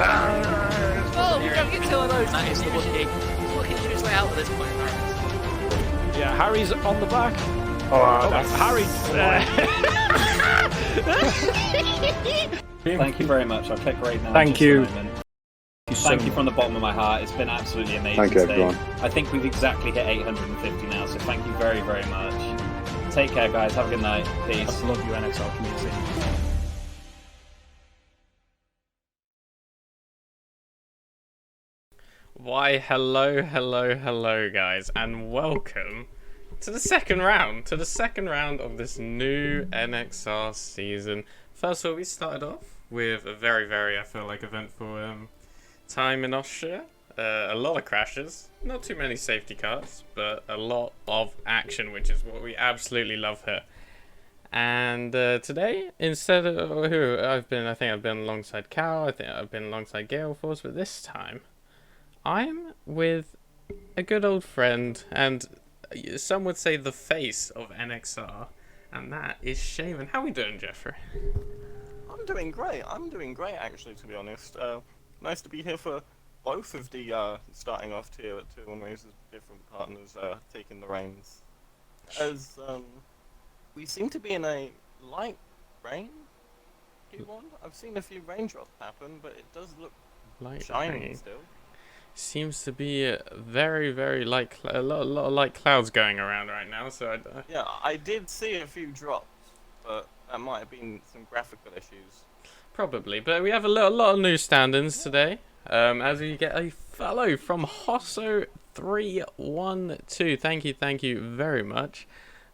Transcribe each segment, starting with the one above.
Oh, we don't get two of those. That is the Wookiee. He's looking to his way out at this point. Yeah, Harry's on the back. Oh, that's Harry. Thank you very much. I'll click right now. Thank just you. a moment. Thank you from the bottom of my heart. It's been absolutely amazing. Thank you, today. everyone. I think we've exactly hit 850 now, so thank you very, very much. Take care, guys. Have a good night. Peace. I love you, NXR community. Why, hello, guys, and welcome to the second round of this new NXR season. First of all, we started off with a very, I feel like, eventful time in Austria. A lot of crashes, not too many safety cars, but a lot of action, which is what we absolutely love here. And today, instead of who I think I've been alongside Cal, I think I've been alongside Gale Force, but this time I'm with a good old friend, and some would say the face of NXR, and that is Shaman. How we doing, Jeffrey? I'm doing great actually, to be honest. Nice to be here for both of the starting off tier at 2-1 races, different partners taking the reins. As we seem to be in a light rain, Q1. I've seen a few raindrops happen, but it does look Light shiny rain. still. Seems to be very light, a lot of light clouds going around right now. So Yeah, I did see a few drops, but that might have been some graphical issues. probably, but we have a lot of new stand-ins today. As we get a follow from Hosso312. Thank you very much.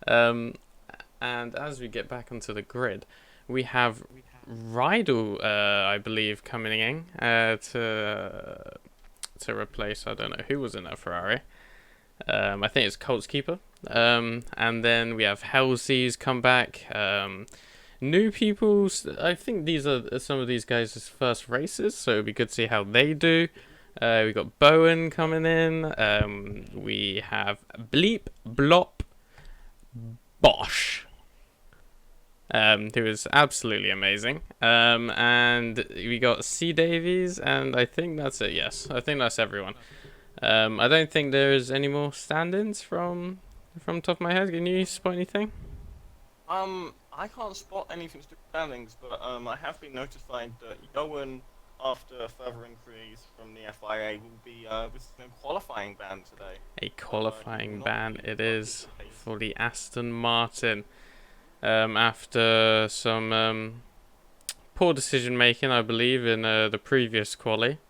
And as we get back onto the grid, we have Rydell, I believe, coming in to replace, I don't know who was in that Ferrari. I think it's Colts Keeper. And then we have Halsey's come back. New people, I think these are some of these guys' first races, so it'll be good to see how they do. We got Bowen coming in. We have Bleep Blop Bosch, who is absolutely amazing. And we got C Davies, and I think that's it. Yes, I think that's everyone. I don't think there's any more stand-ins from top of my head. Can you spot anything? I can't spot anything to standings, but I have been notified that Yowen, after further inquiries from the FIA, will be with a qualifying ban today. A qualifying ban it is for the Aston Martin. After some poor decision making, I believe, in the previous quali,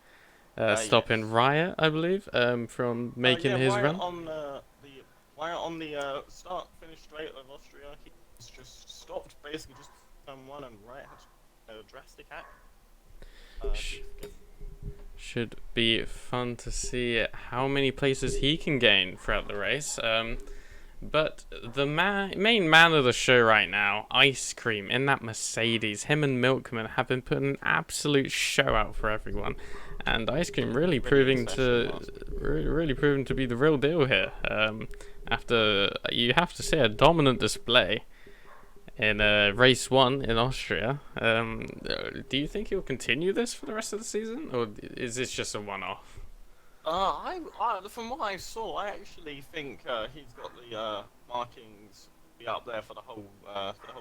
stopping yes. Riot, I believe, from making his Riot run. On the start-finish straight of Austria, he just stopped, basically just one, and Riot had a drastic act. Should be fun to see how many places he can gain throughout the race. But the main man of the show right now, Ice Cream, in that Mercedes, him and Milkman have been putting an absolute show out for everyone, and Ice Cream really proving to be the real deal here. After, you have to say, a dominant display in race 1 in Austria. Do you think he'll continue this for the rest of the season, or is this just a one-off? From what I saw, I actually think he's got the markings to be up there for the whole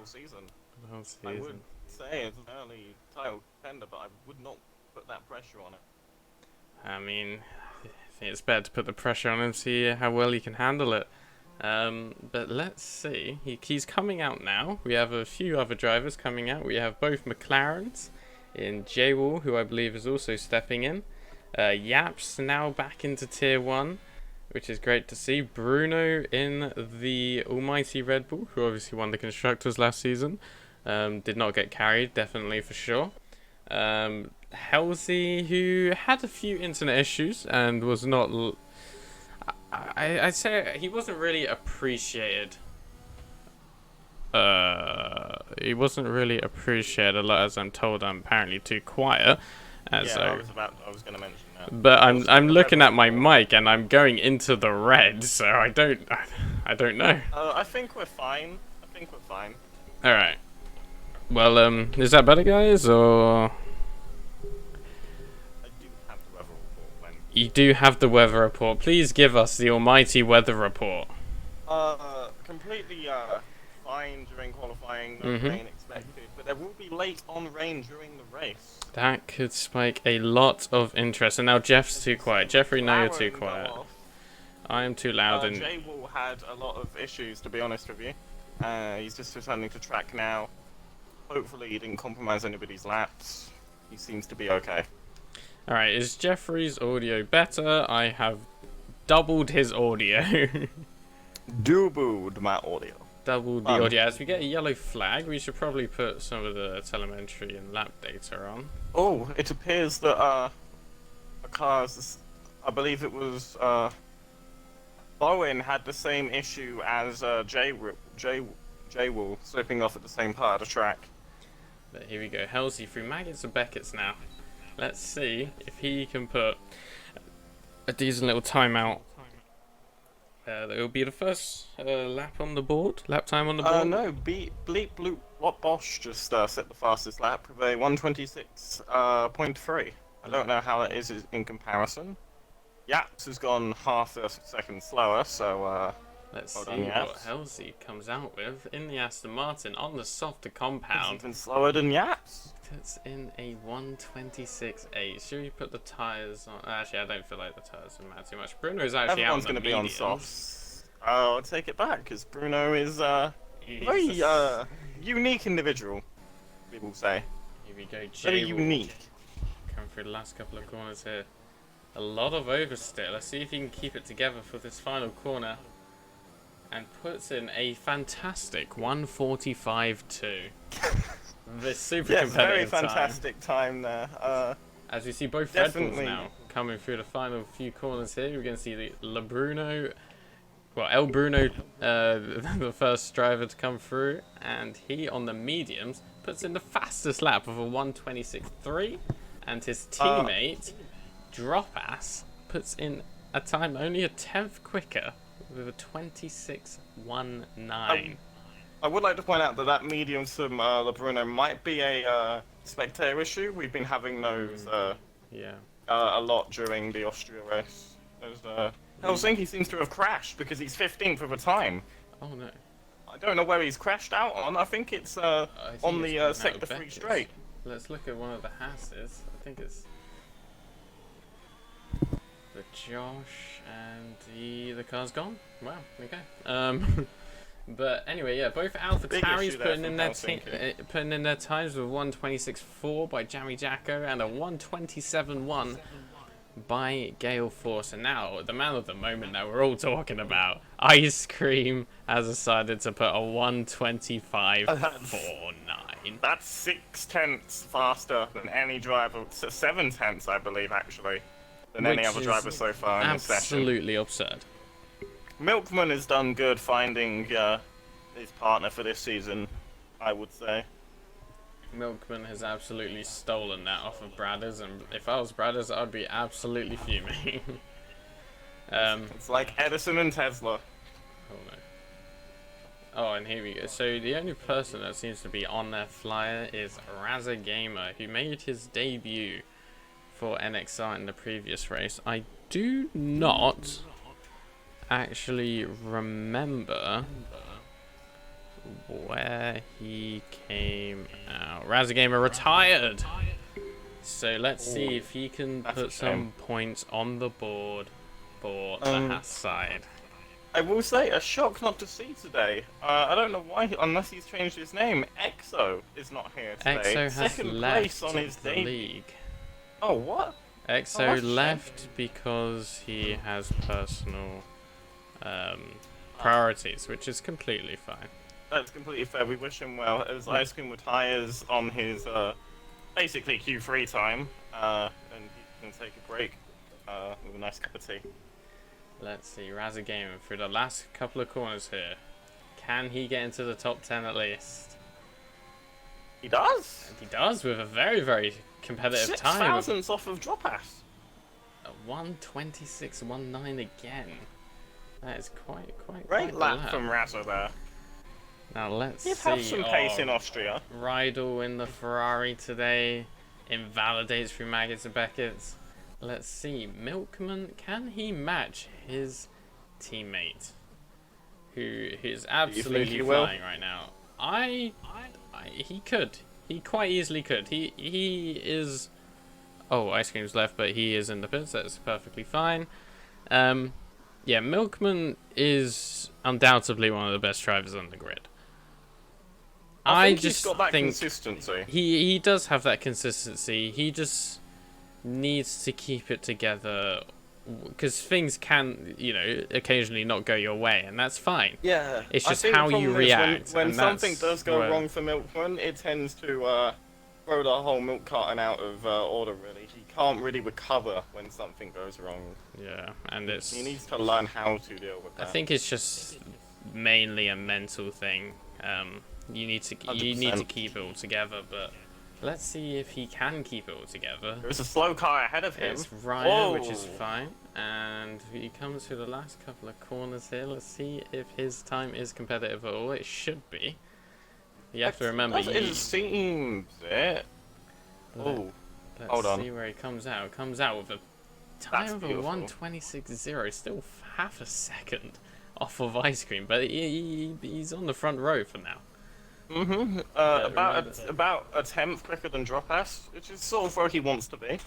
season. The whole season. I would say it's an early title contender, but I would not put that pressure on it. I mean, I think it's better to put the pressure on him, see how well he can handle it. But let's see. He's coming out now. We have a few other drivers coming out. We have both McLarens in J-Wall, who I believe is also stepping in. Yaps now back into Tier 1, which is great to see. Bruno in the almighty Red Bull, who obviously won the Constructors last season. Did not get carried, definitely for sure. Halsey, who had a few internet issues and was not... I'd say he wasn't really appreciated. He wasn't really appreciated a lot, as I'm told. I'm apparently too quiet. I was going to mention that. But I'm looking at my mic and I'm going into the red, so I don't know. I think we're fine. All right. Well, is that better, guys, or? you do have the weather report. Please give us the almighty weather report. Completely fine during qualifying, no rain expected, but there will be late on rain during the race. That could spike a lot of interest. And now Jeff's too quiet. Jeffrey, no, you're too quiet. I am too loud. And Jay Wall had a lot of issues, to be honest with you. He's just returning to track now. Hopefully he didn't compromise anybody's laps. He seems to be okay. Alright, is Jeffrey's audio better? I have doubled his audio. Doubled my audio. Doubled the audio. As we get a yellow flag, we should probably put some of the telemetry and lap data on. Oh, it appears that a car's, I believe it was Bowen, had the same issue as Jay Wall slipping off at the same part of the track. But here we go, Halsey through Maggots and Beckett's now. Let's see if he can put a decent little timeout. That will be the first lap on the board. Lap time on the board. No, Bleep Bloop What Bosch just set the fastest lap with a 126.3. I don't know how that is in comparison. Yaps has gone half a second slower, so let's see what Halsey comes out with in the Aston Martin on the softer compound. It's even slower than Yaps. It's in a 126.8. Should we put the tyres on? Actually, I don't feel like the tyres will matter too much. Bruno is actually Everyone's out on the be on softs. I'll take it back, because Bruno is a very unique individual, people say. Here we go, Very unique. Coming through the last couple of corners here. A lot of oversteer. Let's see if he can keep it together for this final corner. And puts in a fantastic 1:45.2. This super competitive very fantastic time there. As we see both Red Bulls now coming through the final few corners here, we're going to see the El Bruno, the first driver to come through, and he on the mediums puts in the fastest lap of a 1:26.3, and his teammate Dropass puts in a time only a tenth quicker with a 26.19. I would like to point out that medium from Le Bruno might be a spectator issue. We've been having those a lot during the Austria race. Helsinki seems to have crashed because he's 15th of a time. Oh no. I don't know where he's crashed out on. I think it's on the Sector 3 straight. Let's look at one of the Hasses. I think it's the Josh, and the car's gone. Wow, okay. But anyway, yeah, both Alpha Tauri's putting in their times with 1:26.4 by Jammy Jacko and a 1:27.1 by Gale Force. And now the man of the moment that we're all talking about, Ice Cream, has decided to put a 1:25.49. That's 6/10 faster than any driver, 7/10, I believe, actually, than any other driver so far in this session. Absolutely absurd. Milkman has done good finding his partner for this season, I would say. Milkman has absolutely stolen that off of Bradders, and if I was Bradders, I'd be absolutely fuming. It's like Edison and Tesla. Oh no. Oh, and here we go. So the only person that seems to be on their flyer is Raza Gamer, who made his debut for NXR in the previous race. I do not actually remember where he came out. Raza Gamer retired. So let's see if he can put some points on the board for the Haas side. I will say, a shock not to see today. I don't know why, unless he's changed his name. EXO is not here today. EXO has Second left place on his the league. Oh, what? EXO left because he has personal priorities, which is completely fine. That's completely fair. We wish him well. As Ice Cream retires on his basically Q3 time, and he can take a break with a nice cup of tea. Let's see, Raza Gamer through the last couple of corners here. Can he get into the top 10 at least? He does. And he does with a very, very competitive 6 time. 6 thousandths off of Dropass. A 1:26.19 again. That is quite Great lap from Raza there. Now let's see. He'd have some pace in Austria. Rydell in the Ferrari today invalidates through Maggots and Beckett's. Let's see. Milkman, can he match his teammate? Who is absolutely flying right now. He could. He quite easily could. He is... Oh, Ice Cream's left, but he is in the pits. That's perfectly fine. Yeah, Milkman is undoubtedly one of the best drivers on the grid. I think he's got that consistency. He does have that consistency. He just needs to keep it together, because things can, you know, occasionally not go your way, and that's fine. Yeah, it's just how you react. When something does go wrong for Milkman, it tends to throw the whole milk carton out of order. Really, he can't really recover when something goes wrong. Yeah, and he needs to learn how to deal with that. I think it's just mainly a mental thing. You need to keep it all together, but let's see if he can keep it all together. There's a slow car ahead of him. It's Ryan, which is fine, and he comes to the last couple of corners here. Let's see if his time is competitive at all. It should be. You have to remember. It seems it. Oh, hold on. Let's see where he comes out. Comes out with a time of a 1:26.0, still half a second off of Ice Cream, but he's on the front row for now. About a tenth quicker than Dropass, which is sort of where he wants to be.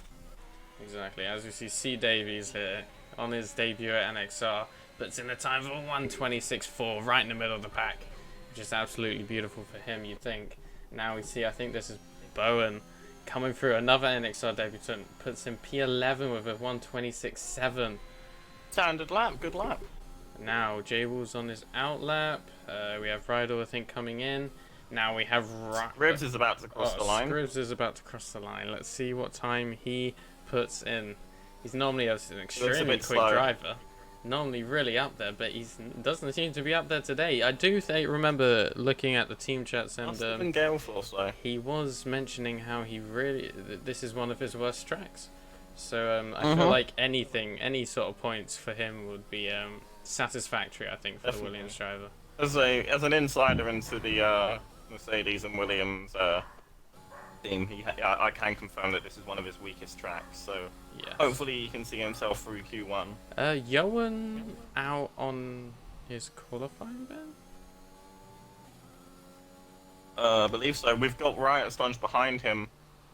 Exactly. As you see, C Davies here on his debut at NXR, puts in a time of a 1:26.4 right in the middle of the pack, which is absolutely beautiful for him, you'd think. Now we see, I think this is Bowen coming through, another NXR debutant, puts in P11 with a 1:26.7. Standard lap, good lap. Now J-Wall's on his outlap. We have Rydell, I think, coming in. Now we have Scribbs is about to cross the line. Scribbs is about to cross the line. Let's see what time he puts in. He's normally an extremely quick driver. Normally really up there, but he doesn't seem to be up there today. I do remember looking at the team chats, and he was mentioning how this is one of his worst tracks. So I feel like any sort of points for him would be satisfactory, I think, for the Williams driver. As an insider into the Mercedes and Williams team, I can confirm that this is one of his weakest tracks. So hopefully he can see himself through Q1. Johan out on his qualifying ban? I believe so. We've got Riot Sponge behind him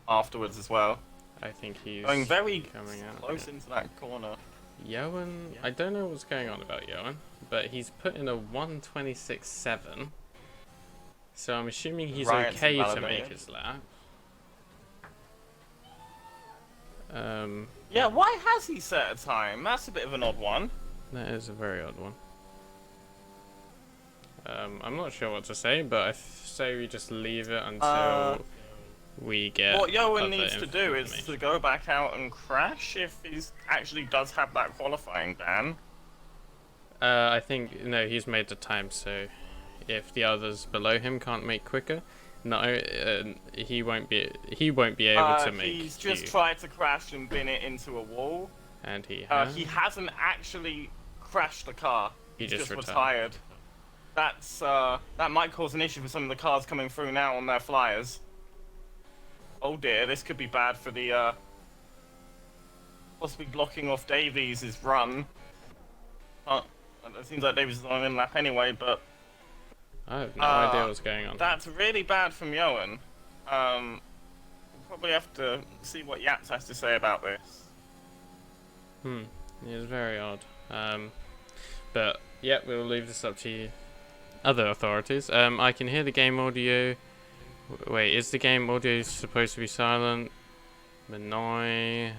afterwards as well. I think he's going very coming out close into that corner. Johan, I don't know what's going on about Johan, but he's put in a 1:26.7. So I'm assuming he's okay to make his lap. Yeah, why has he set a time? That's a bit of an odd one. That is a very odd one. I'm not sure what to say, but I say we just leave it until we get... What Johan needs to do is to go back out and crash if he actually does have that qualifying ban. I think, no, he's made the time, so if the others below him can't make quicker, no, he won't be able to make. He's just tried to crash and bin it into a wall. And he hasn't actually crashed the car. He just retired. That might cause an issue for some of the cars coming through now on their flyers. Oh dear, this could be bad for the possibly blocking off Davies' run. It seems like Davies is on an lap anyway, but I have no idea what's going on. That's really bad from Johan. We'll probably have to see what Yaps has to say about this. It is very odd. But yeah, we'll leave this up to you, other authorities. I can hear the game audio. Wait, is the game audio supposed to be silent? Manoy.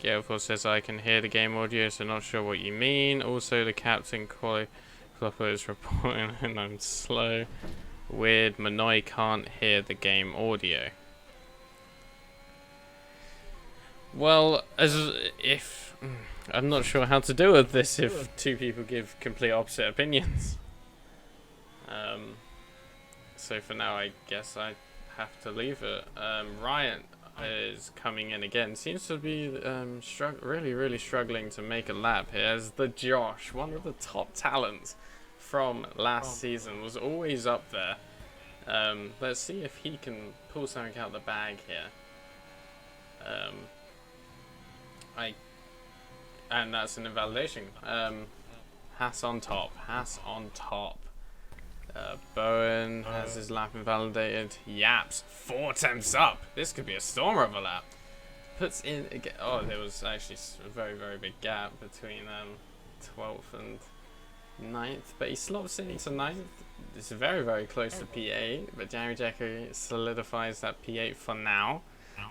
Yeah, of course, says I can hear the game audio, so not sure what you mean. Also, the captain Klopper is reporting and I'm slow. Weird, Manoy can't hear the game audio. Well, I'm not sure how to deal with this if two people give complete opposite opinions. So for now, I guess I have to leave it. Ryan is coming in again. Seems to be really struggling to make a lap here. As the Josh, one of the top talents from last season, was always up there. Let's see if he can pull something out of the bag here. And that's an invalidation. Haas on top. Bowen has his lap invalidated. Yaps 4 attempts up. This could be a stormer of a lap. Puts in again. Oh, there was actually a very, very big gap between 12th and 9th, but he slots into 9th. It's very, very close to P8, but Jacko solidifies that P8 for now.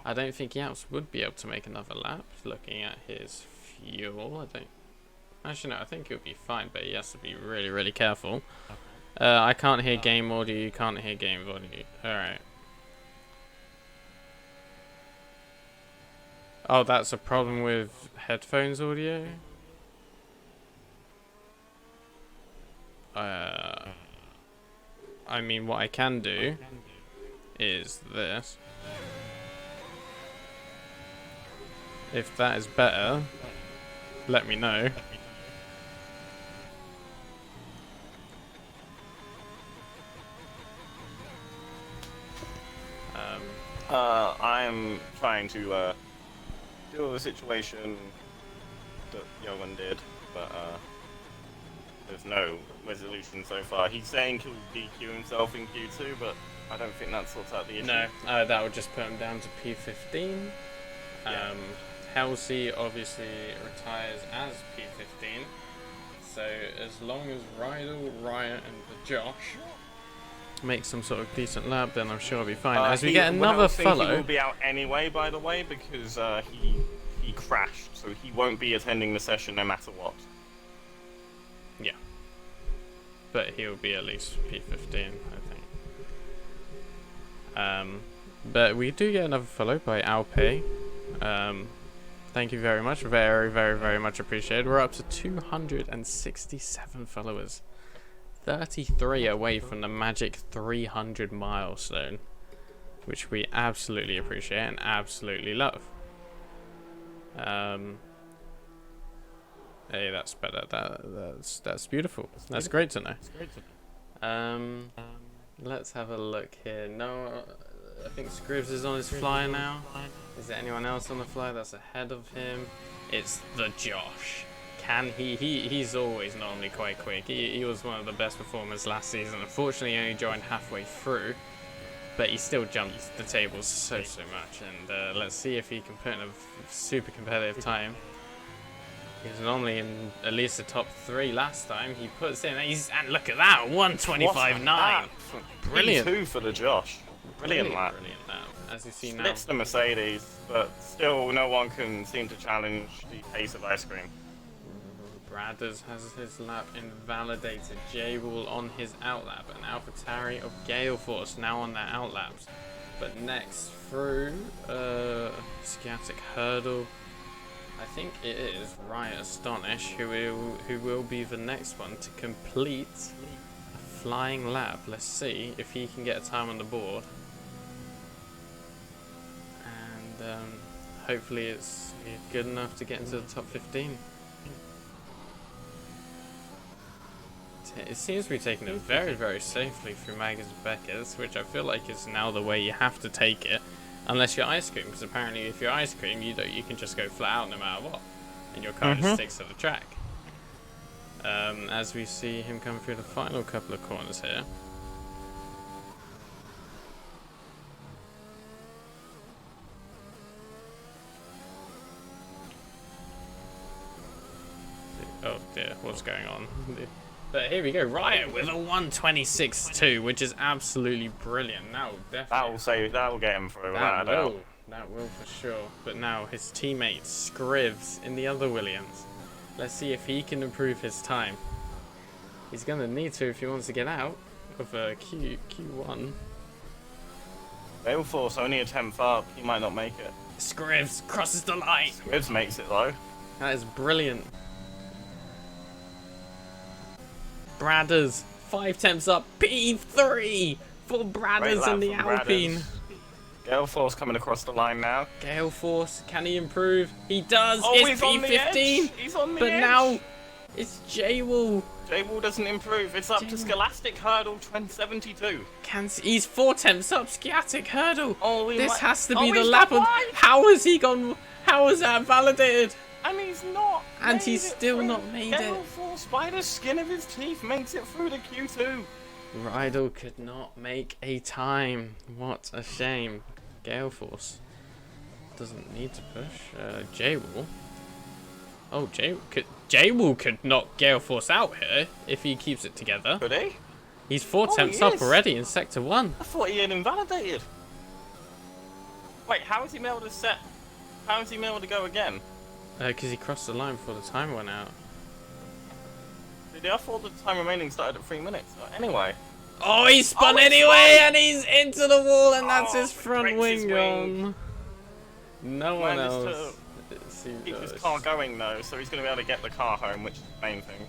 I don't think Yaps would be able to make another lap. Looking at his fuel, I don't. Actually, no, I think he'll be fine, but he has to be really, really careful. I can't hear game audio. You can't hear game audio. All right. Oh, that's a problem with headphones audio. I mean, what I can do is this. If that is better, let me know. I'm trying to deal with a situation that Johan did, but there's no resolution so far. He's saying he'll DQ himself in Q2, but I don't think that sorts out the issue. No, that would just put him down to P15. Yeah. Halsey obviously retires as P15. So as long as Rydell, Riot, and Josh make some sort of decent lap, then I'm sure I'll be fine. As we get another follow. He will be out anyway, by the way, because he crashed, so he won't be attending the session no matter what. Yeah. But he'll be at least P15, I think. But we do get another follow by Alpe. Thank you very much. Very, very, very much appreciated. We're up to 267 followers. 33 away from the magic 300 milestone, which we absolutely appreciate and absolutely love. Hey, that's better. That's beautiful. That's great to know. Let's have a look here. No, I think Scribs is on his fly now. Is there anyone else on the fly that's ahead of him? It's the Josh. Can he's always normally quite quick. He was one of the best performers last season. Unfortunately, he only joined halfway through, but he still jumped the tables so much. And let's see if he can put in a super competitive time. He was normally in at least the top 3 last time. He puts in, and look at that, 125.9. Brilliant. P2 for the Josh. Brilliant lap. Brilliant lap. As you see now. Splits the Mercedes, but still no one can seem to challenge the pace of ice cream. Bradders has his lap invalidated. J-Wall on his outlap. And AlphaTauri of Gale Force now on their outlaps. But next through Sciatic Hurdle, I think it is Riot Astonish who will be the next one to complete a flying lap. Let's see if he can get a time on the board. And hopefully it's good enough to get into the top 15. It seems to be taking it very, very safely through Maggers and Beckers, which I feel like is now the way you have to take it, unless you're ice cream. Because apparently, if you're ice cream, you can just go flat out no matter what, and your car just sticks to the track. As we see him come through the final couple of corners here. Oh dear, what's going on? But here we go, Riot with a 126.2, which is absolutely brilliant. Now, definitely. That will get him through. That will for sure. But now his teammate Scribs in the other Williams. Let's see if he can improve his time. He's gonna need to if he wants to get out of Q1. Gale Force only a 10th up. He might not make it. Scribs crosses the line. Scribs makes it though. That is brilliant. Bradders, 5 temps up, P3 for Bradders in the Alpine. Gale Force coming across the line now. Gale Force, can he improve? He does. Oh, it's he's P15. on the edge. He's on the but edge. Now it's J-Wall. J-Wall doesn't improve. It's up to Scholastic Hurdle 2072. He's 4 temps up, Sciatic Hurdle. Oh, this has to be the lap of. How has he gone? How was that validated? And he's not. And he's made it still through. not made Gale it. Force by the skin of his teeth makes it through the Q2. Rydell could not make a time. What a shame. Gale Force doesn't need to push. J-Wall. Oh, J-Wall could knock Gale Force out here if he keeps it together. Could he? He's 4 Oh, temps he up is. already in Sector 1. I thought he had invalidated. Wait, how is he able to set? How is he able to go again? Because he crossed the line before the time went out. I thought the time remaining started at 3 minutes. Anyway. Oh, he spun Oh, it's anyway, right. and he's into the wall, and that's Oh, his front breaks his wing wing. gone. No one Managed else. to keep his car going though, so he's going to be able to get the car home, which is the main thing.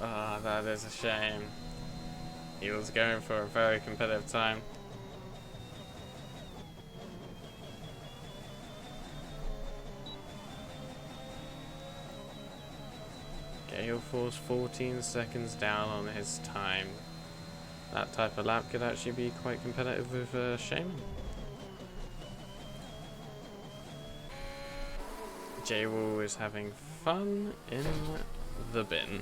Ah, that is a shame. He was going for a very competitive time. Gale Force 14 seconds down on his time. That type of lap could actually be quite competitive with Shaman. J-Wall is having fun in the bin.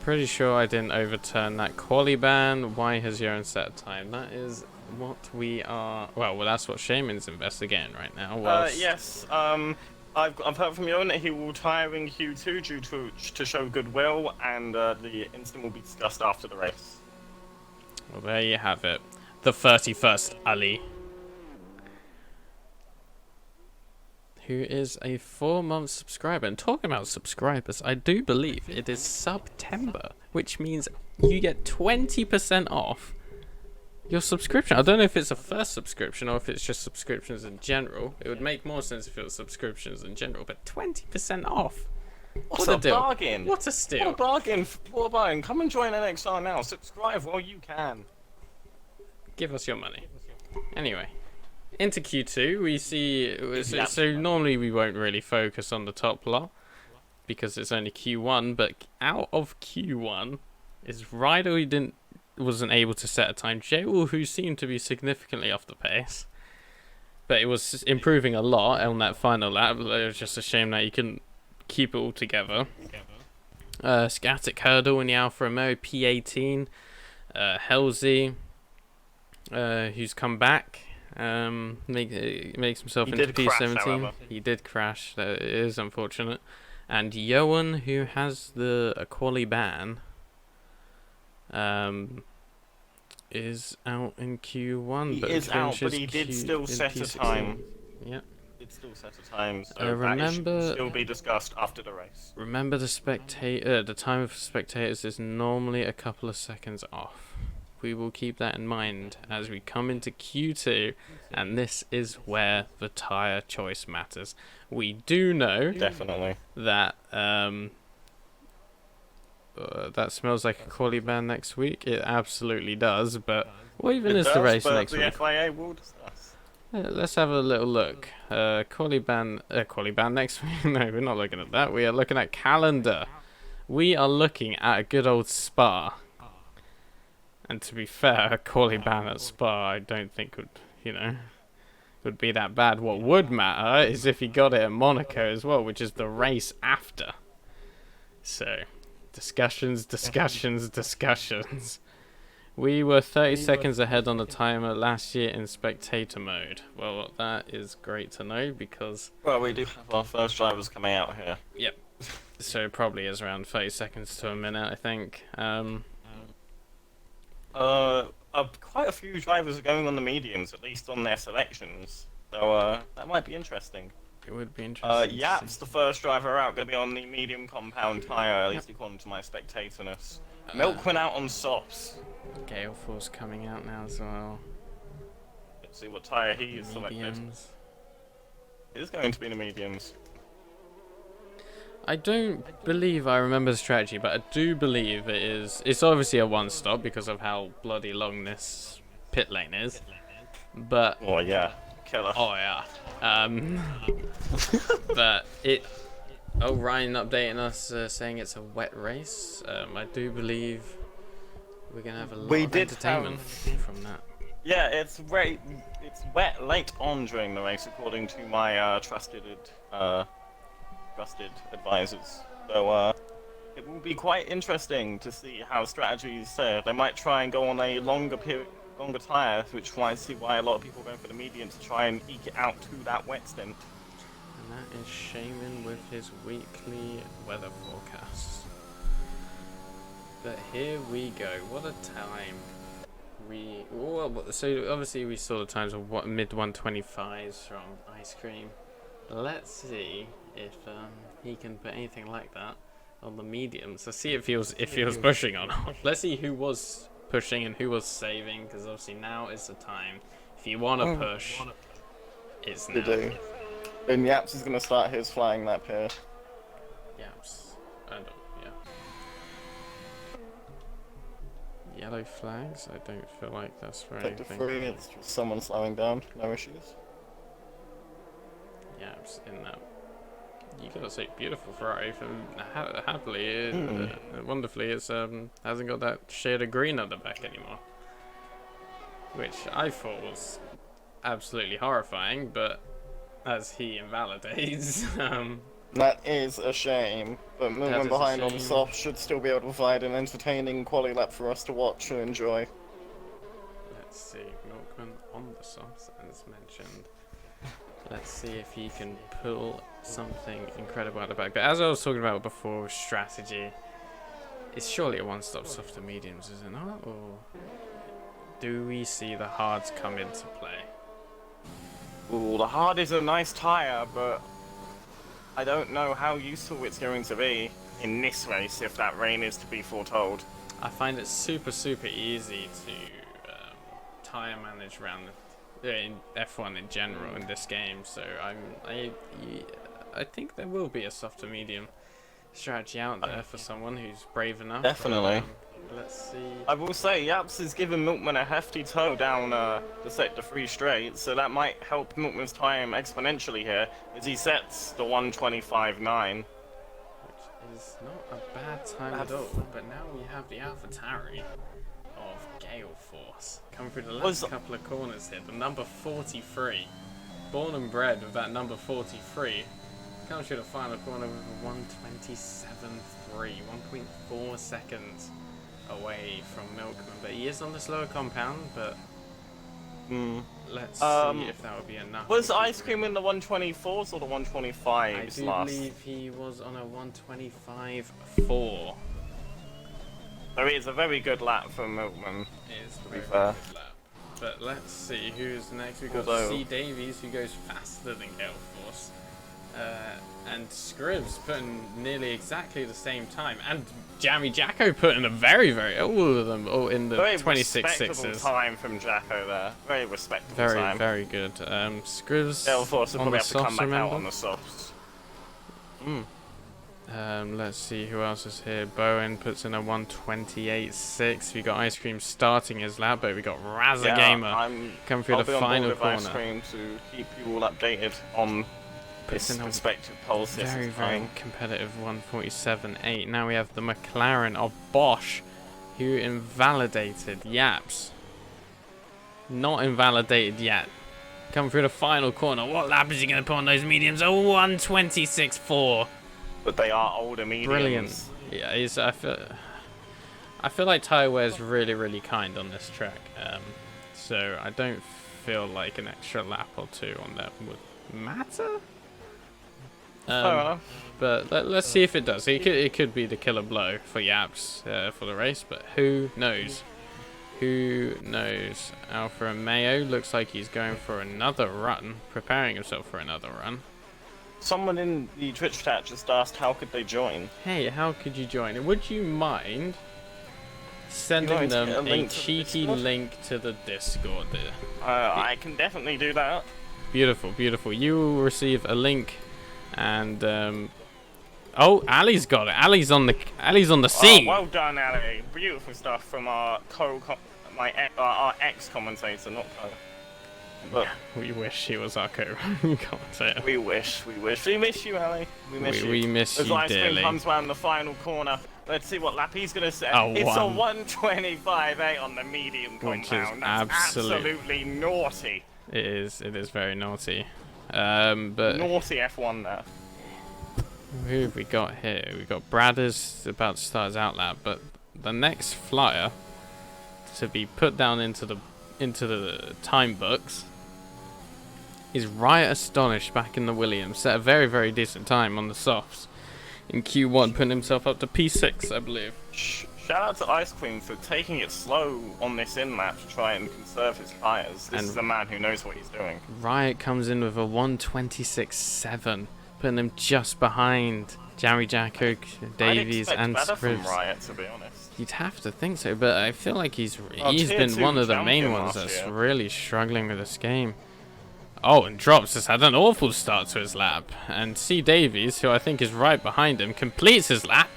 Pretty sure I didn't overturn that quali ban. Why has Joran set a time? That is what we are. Well, that's what Shaman's investigating right now. Yes. I've heard from Joran that he will retire in Q2 due to show goodwill, and the incident will be discussed after the race. Well, there you have it. The 31st Ali. Who is a 4-month subscriber. And talking about subscribers, I do believe it is September, which means you get 20% off your subscription. I don't know if it's a first subscription or if it's just subscriptions in general. It would make more sense if it was subscriptions in general, but 20% off. What What a deal. bargain! What a What a steal. bargain! What a bargain! Come and join NXR now. Subscribe while you can. Give us your money. Anyway, into Q2, we see. So normally we won't really focus on the top lot because it's only Q1, but out of Q1 is Rydell, who wasn't able to set a time. J-Wall, who seemed to be significantly off the pace, but it was improving a lot on that final lap. It was just a shame that you couldn't keep it all together. Scatic Hurdle in the Alfa Romeo P18. Halsey, who's come back, makes himself into P17. Crash, he did crash. That is unfortunate. And Johan, who has the quali ban, is out in Q1. He but is out, but finishes he did still in set a P16. time. Yep. Did still set a time, so Remember- that should still be discussed after the race. Remember the time of spectators is normally a couple of seconds off. We will keep that in mind as we come into Q2, and this is where the tyre choice matters. We do know Definitely. that that smells like a quali ban next week. It absolutely does, but what even is the race next the week? FIA will discuss. Let's have a little look. Quali ban next week? No, we're not looking at that. We are looking at calendar. We are looking at a good old Spa. And to be fair, a quali ban at Spa I don't think would be that bad. What would matter is if he got it at Monaco as well, which is the race after. So, discussions. We were 30 seconds ahead on the timer last year in spectator mode. Well, that is great to know because... Well, we do have our first drivers coming out here. Yep. So it probably is around 30 seconds to a minute, I think. Quite a few drivers are going on the mediums, at least on their selections. So that might be interesting. It would be interesting. Yap's the first driver out, going to be on the medium compound tyre, at least according to my spectatorness. Milk went out on sops. Gale Force coming out now as well. Let's see what tyre he is selected. Mediums. It is going to be the mediums. I don't believe I remember the strategy, but I do believe it is. It's obviously a one-stop because of how bloody long this pit lane is. But Oh yeah, killer. oh yeah, but it. Oh, Ryan updating us saying it's a wet race. I do believe we're gonna have a lot of entertainment from that. Yeah, it's wet late on during the race, according to my trusted advisors. So it will be quite interesting to see how strategies fare. They might try and go on a longer tire, which might see why a lot of people are going for the medium to try and eke it out to that wet stint. And that is Shaman with his weekly weather forecasts. But here we go. What a time. So obviously we saw the times of what mid 125s from Ice Cream. Let's see if he can put anything like that on the mediums. Let's see if he was pushing or not. Let's see who was pushing and who was saving, because obviously now is the time. If you want to push, it's now. Do. And Yaps is going to start his flying lap here. Yaps. Yeah. Yellow flags? I don't feel like that's for Take the anything. free, it's just someone slowing down, no issues. Yaps in that. You gotta say, beautiful Ferrari. Happily, wonderfully, it's hasn't got that shade of green on the back anymore, which I thought was absolutely horrifying. But as he invalidates, that is a shame, but moving behind on the soft should still be able to provide an entertaining quali lap for us to watch and enjoy. Let's see, Milkman on the softs as mentioned. Let's see if he can pull something incredible out the back. But as I was talking about before with strategy, it's surely a one-stop soft to mediums, is it not? Or do we see the hards come into play? Ooh, the hard is a nice tyre, but I don't know how useful it's going to be in this race if that rain is to be foretold. I find it super easy to tyre manage around in F1 in general in this game, so I think there will be a softer medium strategy out there for someone who's brave enough. Definitely. Let's see. I will say, Yaps has given Milkman a hefty tow down the sector 3 straight, so that might help Milkman's time exponentially here as he sets the 125.9. Which is not a bad time at all, but now we have the AlphaTauri of Gale Force coming through the last couple of corners here. The number 43, born and bred with that number 43, comes through the final corner with a 127.3, 1.4 seconds away from Milkman, but he is on the slower compound. But let's see if that would be enough. Was Ice Cream in the 124s or the 125s I do last? believe he was on a 125.4. So it is a very good lap for Milkman. It is to a be very fair. good lap. But let's see who's next. We've got Although- C. Davies, who goes faster than Gale Force. And Scribs putting nearly exactly the same time. And Jammy Jacko putting a very, all of them all in the Very 26 respectable sixes. time from Jacko there. Very respectable Very, time. very good. Scribs Gale Force will on probably the have to come softs, back out remember? on the softs. Let's see who else is here. Bowen puts in a 128.6. We got Ice Cream starting his lap, but we got Razza Gamer coming through I'll the be on final board with Ice corner. Cream to keep you all updated on Puts this in a respective pulse. very competitive 147.8. Now we have the McLaren of Bosch, who invalidated Yaps. Not invalidated yet. Coming through the final corner. What lap is he going to put on those mediums? A 126.4. But they are older mediums. Brilliant. Yeah, I feel like tyre wear is really kind on this track. So I don't feel like an extra lap or two on that would matter. Fair enough. But let's see if it does. It could be the killer blow for Yaps for the race, but who knows? Who knows? Alpha Romeo looks like he's going for another run, preparing himself for another run. Someone in the Twitch chat just asked how could they join. Hey, how could you join? And would you mind sending them a cheeky link to the Discord there? I can definitely do that. Beautiful. You will receive a link, and oh, Ali's got it. Ali's on the scene. Oh, well done, Ali. Beautiful stuff from our our ex-commentator, not co. But we wish he was our co-commentator. we wish. We miss you, Ali. We miss you. We miss As you Ice Cream dearly. comes round the final corner Let's see what lap he's going to set. Oh, it's a one. 125.8 on the medium Which is compound. That's absolutely naughty. It is very naughty. But Naughty F1 there. who have we got here? We've got Bradders about to start his outlap, but the next flyer to be put down into the time books is Riot Astonished back in the Williams. Set a very, very decent time on the softs in Q1, putting himself up to P6, I believe. Shout out to Ice Queen for taking it slow on this in-lap to try and conserve his tyres. This is a man who knows what he's doing. Riot comes in with a 126.7, putting him just behind Jammy, Jacko, Davies, and better from Scribs. Riot, to be honest. You'd have to think so, but I feel like he's Tier been 2 one of the main champion ones last that's year. really struggling with this game. Oh, and Drops has had an awful start to his lap, and C. Davies, who I think is right behind him, completes his lap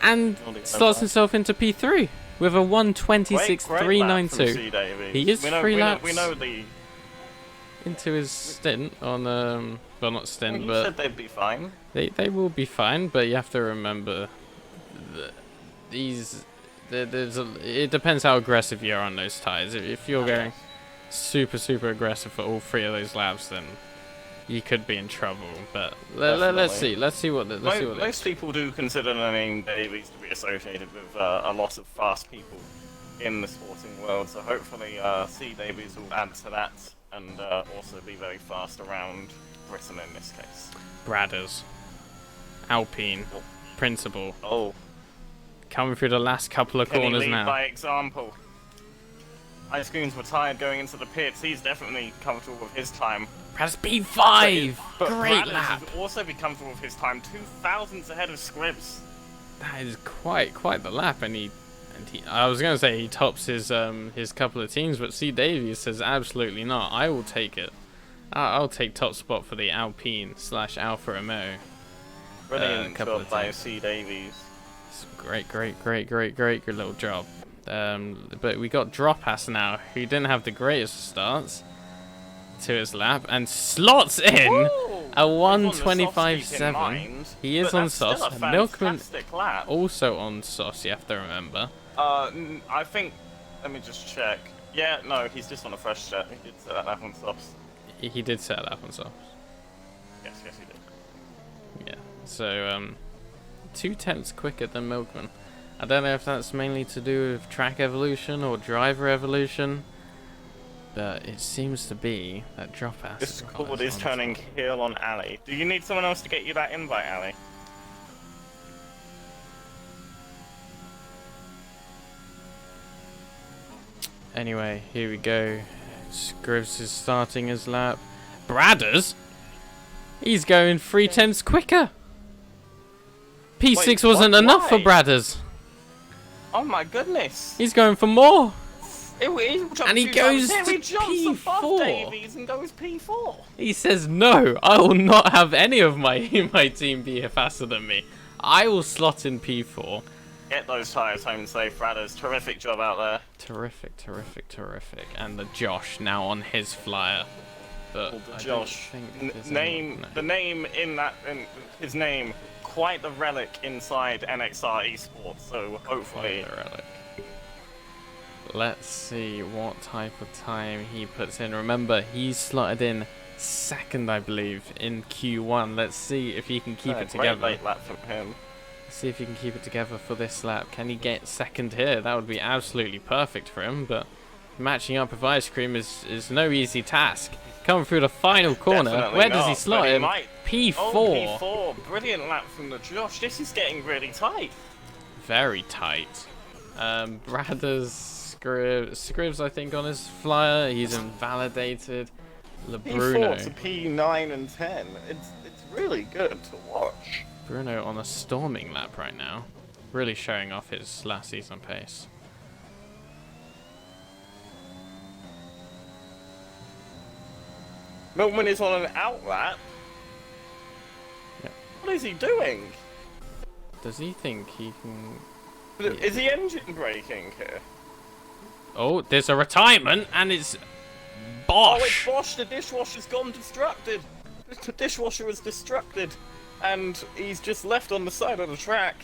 and slots himself into P3 with a 126.392. He is 3 laps We know the... into his stint on well, not stint, You but said they'd be fine. they will be fine. But you have to remember that it depends how aggressive you are on those tires. If you're going super aggressive for all 3 of those laps, then you could be in trouble. But let's see what most people do consider the name Davies to be associated with a lot of fast people in the sporting world. So hopefully, C. Davies will add to that and also be very fast around Britain in this case. Bradders, Alpine, Principal, Oh, coming through the last couple of can he corners lead now. by example? Ice Creams were tired going into the pits. He's definitely comfortable with his time. Bradders P5, But great Bradders lap. would also be comfortable with his time. 2,000s ahead of Scribs. That is quite the lap, and he I was gonna say he tops his couple of teams, but C. Davies says absolutely not. I will take it. I'll take top spot for the Alpine / Alfa Romeo. Brilliant couple job of by times. C. Davies. It's great little job. But we got Dropass now, who didn't have the greatest starts to his lap, and slots in a 125.7. He is on sauce. Milkman lap. also on sauce. You have to remember. I think. Let me just check. Yeah, no, he's just on a fresh set. He did set that lap on softs. He did set a lap on sauce. Yes, he did. Yeah. So 2/10 quicker than Milkman. I don't know if that's mainly to do with track evolution or driver evolution, but it seems to be that Dropass. This board is turning heel on Ali. Do you need someone else to get you that invite, Ali? Anyway, here we go. Scribs is starting his lap. Bradders? He's going 3/10 quicker. P6 Wait, wasn't what? enough for Why? Bradders. Oh my goodness! He's going for more. And he goes to he jumps above P4. Davies and goes P4. He says, no, I will not have any of my team be faster than me. I will slot in P4. Get those tyres home safe, Bradders. Terrific job out there. Terrific. And the Josh now on his flyer. But Well, the I Josh. don't think there's The name in his name, quite the relic inside NXR esports. So hopefully. Quite the relic. Let's see what type of time he puts in. Remember, he's slotted in second, I believe, in Q1. Let's see if he can keep it together. Great late lap from him. See if he can keep it together for this lap. Can he get second here? That would be absolutely perfect for him, but matching up with Ice Cream is no easy task. Coming through the final corner, Definitely where does not, he slot but he him? might. P4. Oh, P4. Brilliant lap from the Josh. This is getting really tight. Very tight. Bradders, Scribs, I think, on his flyer. He's invalidated. LeBruno. P4 to P9 and 10. It's really good to watch. Bruno on a storming lap right now. Really showing off his last season pace. Milkman is on an out lap. Yep. What is he doing? Does he think he can... Is he engine braking here? Oh, there's a retirement, and it's Oh, it's Bosch. Bosch. The dishwasher's gone destructed. The dishwasher was destructed, and he's just left on the side of the track.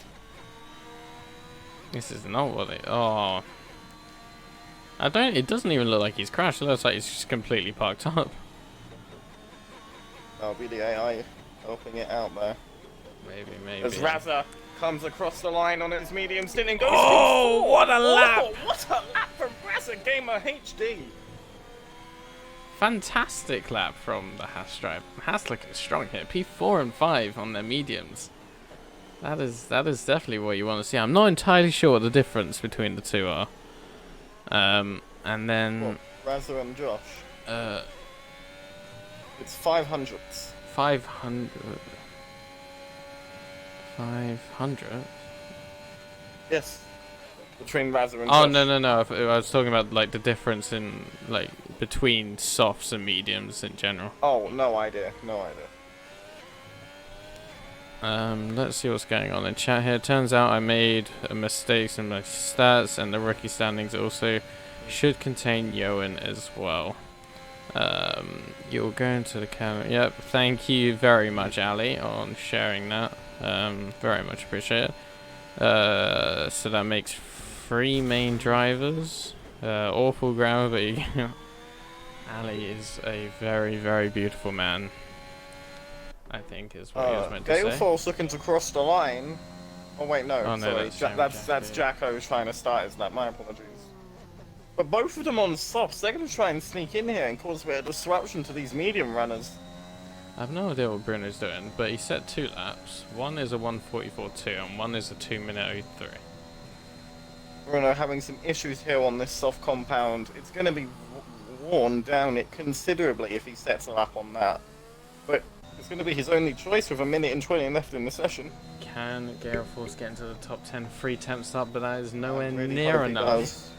This is not what it... Oh. I don't... It doesn't even look like he's crashed. It looks like he's just completely parked up. That'll be the AI helping it out there. Maybe. As Razza comes across the line on his medium stint and goes Oh, what a lap! Oh, what a lap from Razza Gamer HD! Fantastic lap from the Haas drive. Haas looking strong here. P4 and 5 on their mediums. That is definitely what you want to see. I'm not entirely sure what the difference between the two are. And then... What, Razza and Josh? It's 500. 500. 500? Yes. Between Razza and Oh, Josh. no. I was talking about like the difference in like between softs and mediums in general. Oh, no idea. Let's see what's going on in chat here. Turns out I made a mistake in my stats, and the rookie standings also should contain Yoan as well. You'll go into the camera. Yep, thank you very much, Ali, on sharing that. Very much appreciate it. So that makes 3 main drivers. Awful gravity. Ali is a very, very beautiful man, I think is what he was meant to say. Galeforce looking to cross the line. Oh wait, no, Oh, no, sorry. that's That's Jacko trying to start his lap. My apologies. But both of them on softs, they're going to try and sneak in here and cause a bit of disruption to these medium runners. I have no idea what Bruno's doing, but he set 2 laps. One is a 1:44.2 and one is a 2:03. Bruno having some issues here on this soft compound. It's going to be worn down it considerably if he sets a lap on that. But it's going to be his only choice with 1 minute and 20 left in the session. Can Galeforce get into the top 10 free temps up, but that is nowhere really near hope he enough. does.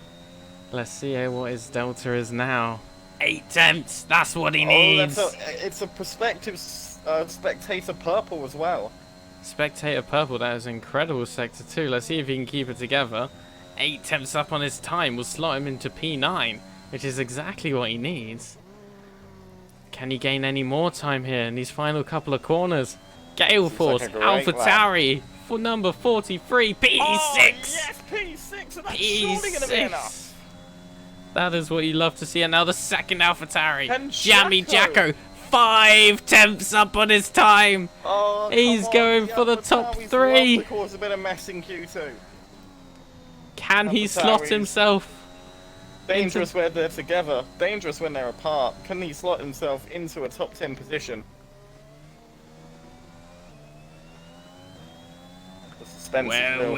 Let's see what his delta is now. 8 temps, that's what he Oh, needs. it's a prospective spectator purple as well. Spectator purple, that is incredible sector 2. Let's see if he can keep it together. 8 temps up on his time will slot him into P9, which is exactly what he needs. Can he gain any more time here in these final couple of corners? Galeforce, like a great AlphaTauri for number 43, P6! Oh, yes, P6, and that's surely going to be enough. That is what you love to see. And now the second AlphaTauri, And Jammy Jacko. Jacko, 5 temps up on his time. Oh, He's come on, going for the top AlphaTauri's 3. love to cause a bit of mess in Q2. Can he slot AlphaTauri's himself? Dangerous when they're together, dangerous when they're apart. Can he slot himself into a top 10 position? The suspense is real.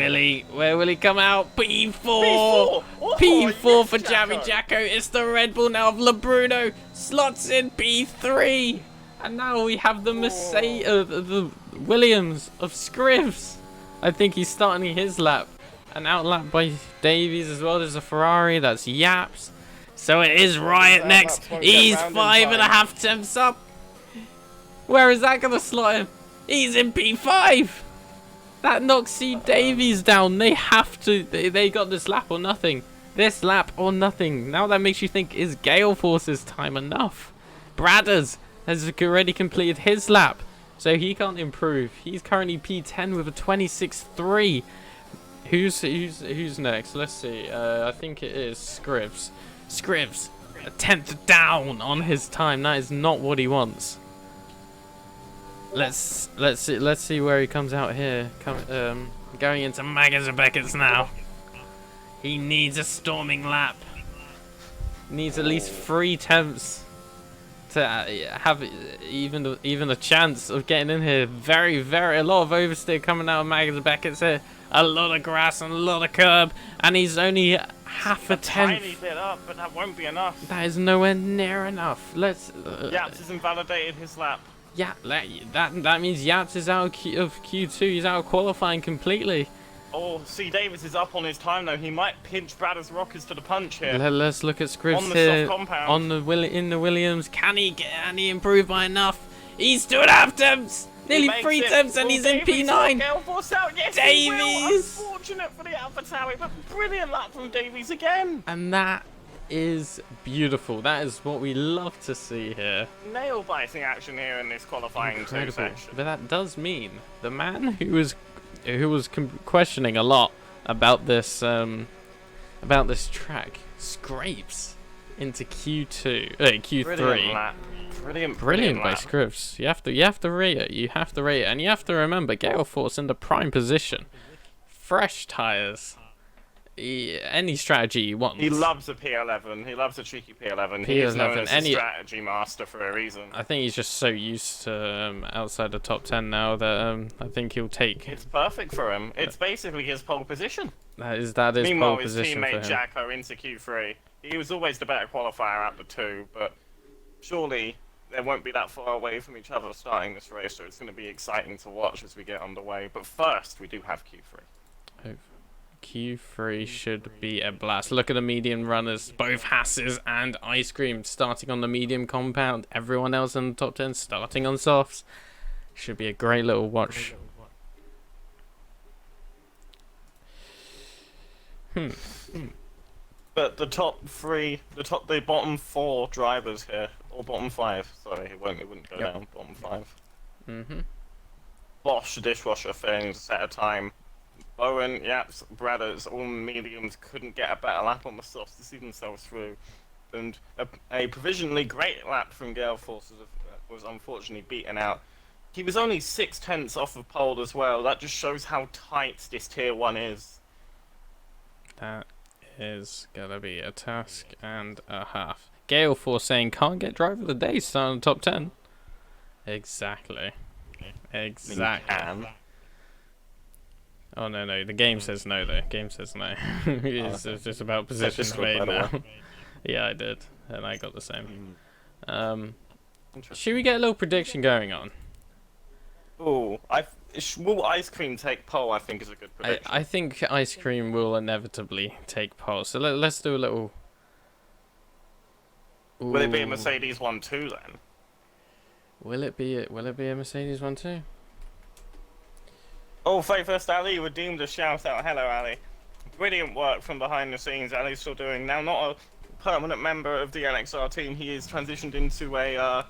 Where will he come out? P4! P4! Oh, P4 yes, for Jammy Jacko. It's the Red Bull now of LeBruno. Slots in P3. And now we have the Mercedes, the Williams of Scrivs. I think he's starting his lap. An outlap by Davies as well. There's a Ferrari. That's Yaps. So it is Riot next. He's 5.5 temps up. Where is that going to slot him? He's in P5. That knocks C Davies down. They have to. They got this lap or nothing. This lap or nothing. Now that makes you think, is Galeforce's time enough? Bradders has already completed his lap, so he can't improve. He's currently P10 with a 26.3. Who's next? Let's see. I think it is Scrivs. Scrivs, a 10th down on his time. That is not what he wants. Let's see where he comes out here. Going into Maggers and Beckett's now. He needs a storming lap. Needs at least 3 temps to have even a chance of getting in here. A lot of oversteer coming out of Maggers and Beckett's here. A lot of grass and a lot of curb, and he's only half a tenth. Tiny bit up, but that won't be enough. That is nowhere near enough. Let's. Yaps has invalidated his lap. Yeah, that means Yaps is out of Q2. He's out of qualifying completely. Oh, C. Davis is up on his time though. He might pinch Bradder's Rockers to the punch here. Let's look at Scrivs on the here. soft compound. In the Williams. Can he improve by enough? He's 2.5 temps. Nearly 3 temps, and he's in P9. Yes, Davies. Unfortunate for the AlphaTauri, but brilliant lap from Davies again. And that is beautiful. That is what we love to see here. Nail biting action here in this qualifying Incredible. section. But that does mean the man who was questioning a lot about this track. Scrapes into Q2, Q3. Brilliant lap. Brilliant by lap. Scrivs. You have to rate it. You have to rate it, and you have to remember Gale Force in the prime position. Fresh tires. Any strategy you want. He loves a P11. He loves a cheeky P11. He is known as a strategy master for a reason. I think he's just so used to outside the top 10 now that I think he'll take. It's perfect for him. It's basically his pole position. That is Meanwhile, pole position his for him. teammate Jacko into Q3. He was always the better qualifier at the 2, but surely they won't be that far away from each other starting this race, so it's going to be exciting to watch as we get underway. But first, we do have Q3. Q3 should be a blast. Look at the medium runners, both Hasses and Ice Cream starting on the medium compound. Everyone else in the top 10 starting on softs. Should be a great little watch. But the the bottom 4 drivers here, or bottom 5, sorry, it wouldn't go down, bottom 5. Bosch Dishwasher failing to set a time. Bowen, Yaps, Bradders, all mediums couldn't get a better lap on the softs to see themselves through. And a provisionally great lap from Gale Force was unfortunately beaten out. He was only 6/10 off of pole as well. That just shows how tight this tier 1 is. That is gonna be a task and a half. Gale Force saying can't get driver of the day starting in the top 10. Exactly. Oh no, the game says no though. Game says no. It's just about positions made now. Yeah, I did, and I got the same. Should we get a little prediction going on? Ooh, will Ice Cream take pole? I think is a good prediction. I think Ice Cream will inevitably take pole. So let's do a little. Ooh. Will it be a Mercedes 1-2 then? Will it be a Mercedes 1-2? Oh, First Ali redeemed a shout out. Hello, Ali. Brilliant work from behind the scenes. Ali's still doing. Now, not a permanent member of the NXR team. He is transitioned into a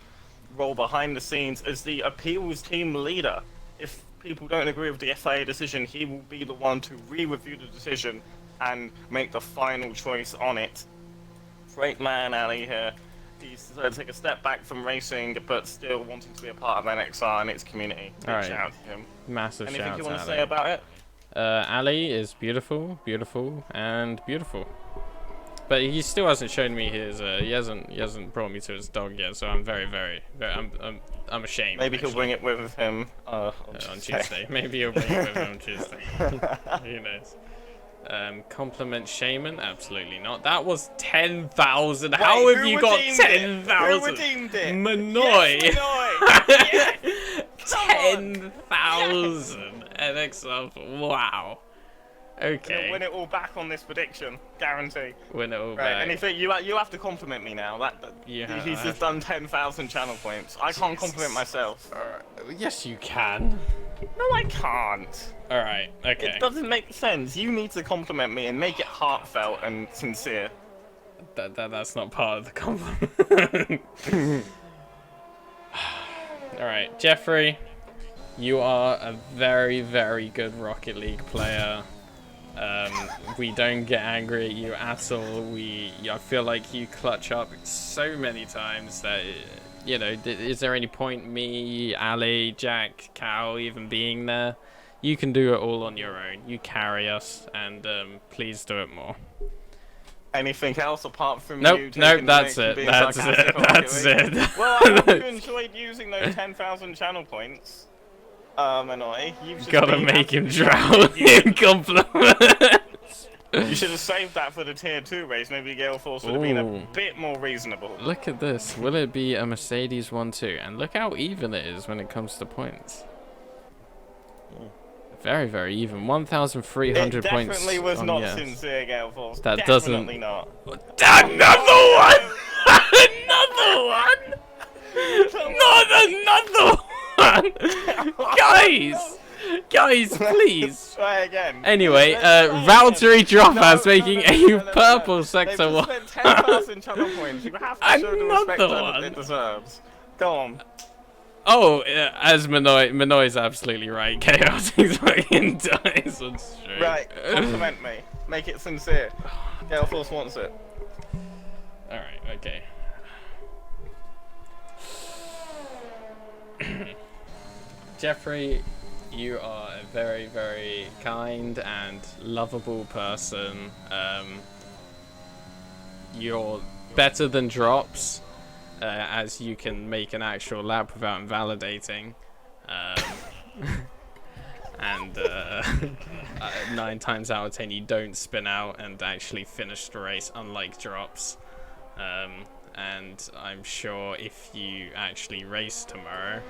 role behind the scenes as the appeals team leader. If people don't agree with the FIA decision, he will be the one to re-review the decision and make the final choice on it. Great man, Ali here. He's decided to take a step back from racing, but still wanting to be a part of NXR and its community. Big shout out to him. Massive shout out to Ali. Anything you want to say about it? Ali is beautiful, and beautiful. But he still hasn't shown me his. He hasn't brought me to his dog yet. So I'm very. I'm ashamed. Maybe he'll bring it with him on Tuesday. Maybe he'll bring it with him on Tuesday. Who knows? Compliment Shaman? Absolutely not. That was 10,000. How have you got 10,000? Who redeemed it? Manoy. Yes, Manoy. 10,000 NXR. Wow. Okay. He'll win it all back on this prediction, guarantee. Win it all right, back. And if you have to compliment me now. He's just done 10,000 channel points. I can't compliment myself. Yes, you can. No, I can't. All right. Okay. It doesn't make sense. You need to compliment me and make it heartfelt and sincere. That's not part of the compliment. All right, Jeffrey, you are a very good Rocket League player. We don't get angry at you at all. I feel like you clutch up so many times that, you know, is there any point me, Ali, Jack, Cal even being there? You can do it all on your own. You carry us, and please do it more. Anything else apart from nope, that's it. That's it. Well, I hope you enjoyed using those 10,000 channel points. Manoy, you've gotta make him drown in compliments. You should have saved that for the tier 2 race. Maybe Gale Force would have been a bit more reasonable. Look at this. Will it be a Mercedes 1-2? And look how even it is when it comes to points. Very even. 1,300 points. It definitely was not yes. sincere, Gale Force. That definitely doesn't. Not. Another one. Another one. Not another one. Guys, please. Try again. Anyway, Valtteri Drophouse making a purple sector one. They've spent 10,000 channel points. You have to show the respect that it deserves. Go on. Oh, as Minoy's absolutely right. Chaotic fucking dies on stream. Right, compliment me. Make it sincere. Gale Force wants it. Alright, okay. Jeffrey, you are a very, very kind and lovable person. You're better than Drops, as you can make an actual lap without invalidating. And 9 times out of 10 you don't spin out and actually finish the race, unlike Drops. And I'm sure if you actually race tomorrow,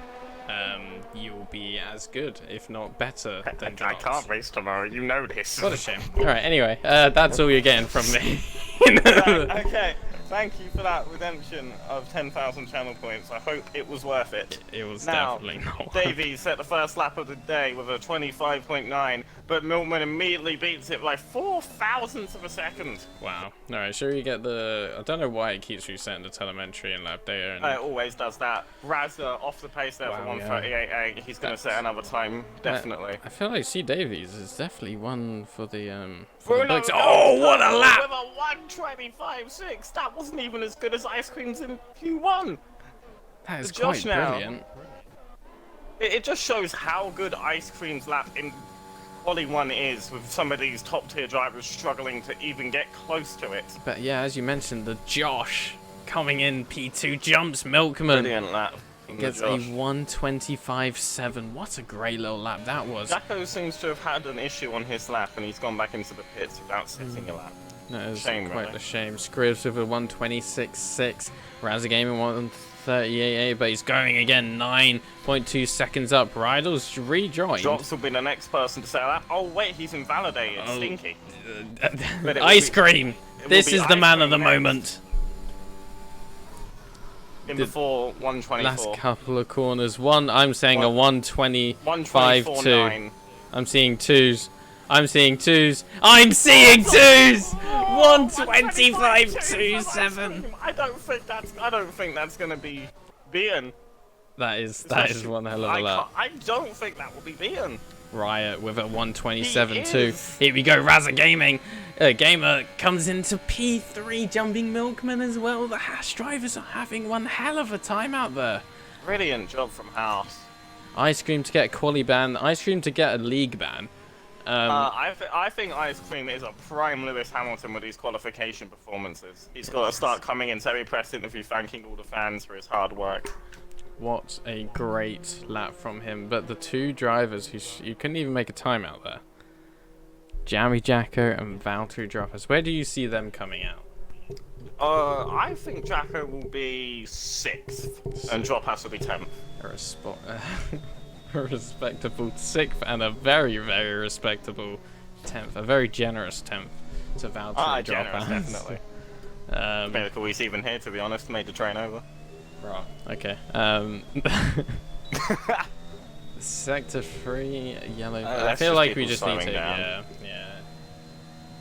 you'll be as good, if not better, than Drops. I can't race tomorrow, you know this. What a shame. Alright, anyway, that's all you're getting from me. Right, okay, thank you for that redemption of 10,000 channel points. I hope it was worth it. It was now, definitely not. Davey set the first lap of the day with a 25.9, but Milkman immediately beats it by 4 thousandths of a second. Wow. Alright, sure you get the... I don't know why it keeps resetting the telemetry and lap data. And... It always does that. Razza off the pace there for 138.8. He's going to set another time, definitely. I feel like C. Davies is definitely one for the Bruno books. Oh, what a lap! With a 125.6. That wasn't even as good as Ice Cream's in Q1. That is The quite Josh now. brilliant. It just shows how good Ice Cream's lap in Quali 1 is, with some of these top tier drivers struggling to even get close to it. But yeah, as you mentioned, the Josh coming in P2 jumps Milkman. Brilliant lap. Gets a 125.7. What a great little lap that was. Jacko seems to have had an issue on his lap and he's gone back into the pits without setting a lap. That is Shame, quite really. a shame. Scribs with a 126.6. Razza Gaming 138.8, but he's going again 9.2 seconds up. Rydell's rejoined. Drops will be the next person to set a lap. Oh wait, he's invalidated. Oh. Stinky. Ice Cream. This is the Ice man of the Cream next. moment. In before 124. Last couple of corners. I'm saying a 125.2. 124.9. I'm seeing twos. I'm seeing twos. I'm seeing twos. 125.27. I don't think that's gonna be beaten. That is one hell of a lap. I don't think that will be beaten. Riot with a 127.2. He is. Here we go. Razza Gaming. Gamer comes into P3, jumping Milkman as well. The Hash drivers are having one hell of a time out there. Brilliant job from House. Ice Cream to get a quali ban. Ice Cream to get a league ban. I think Ice Cream is a prime Lewis Hamilton with these qualification performances. He's got to start coming into every press interview thanking all the fans for his hard work. What a great lap from him. But the two drivers who you couldn't even make a timeout there. Jammy, Jacko and Valtteri Droppers. Where do you see them coming out? I think Jacko will be 6th and Drop has to be 10th. A respectable 6th and a very, very respectable 10th. A very generous 10th to Valtteri Generous, Droppers. definitely. Um, Miracle he's even here, to be honest. Made the train over. Right. Okay. Sector 3, yellow. I feel like we just need to. Yeah.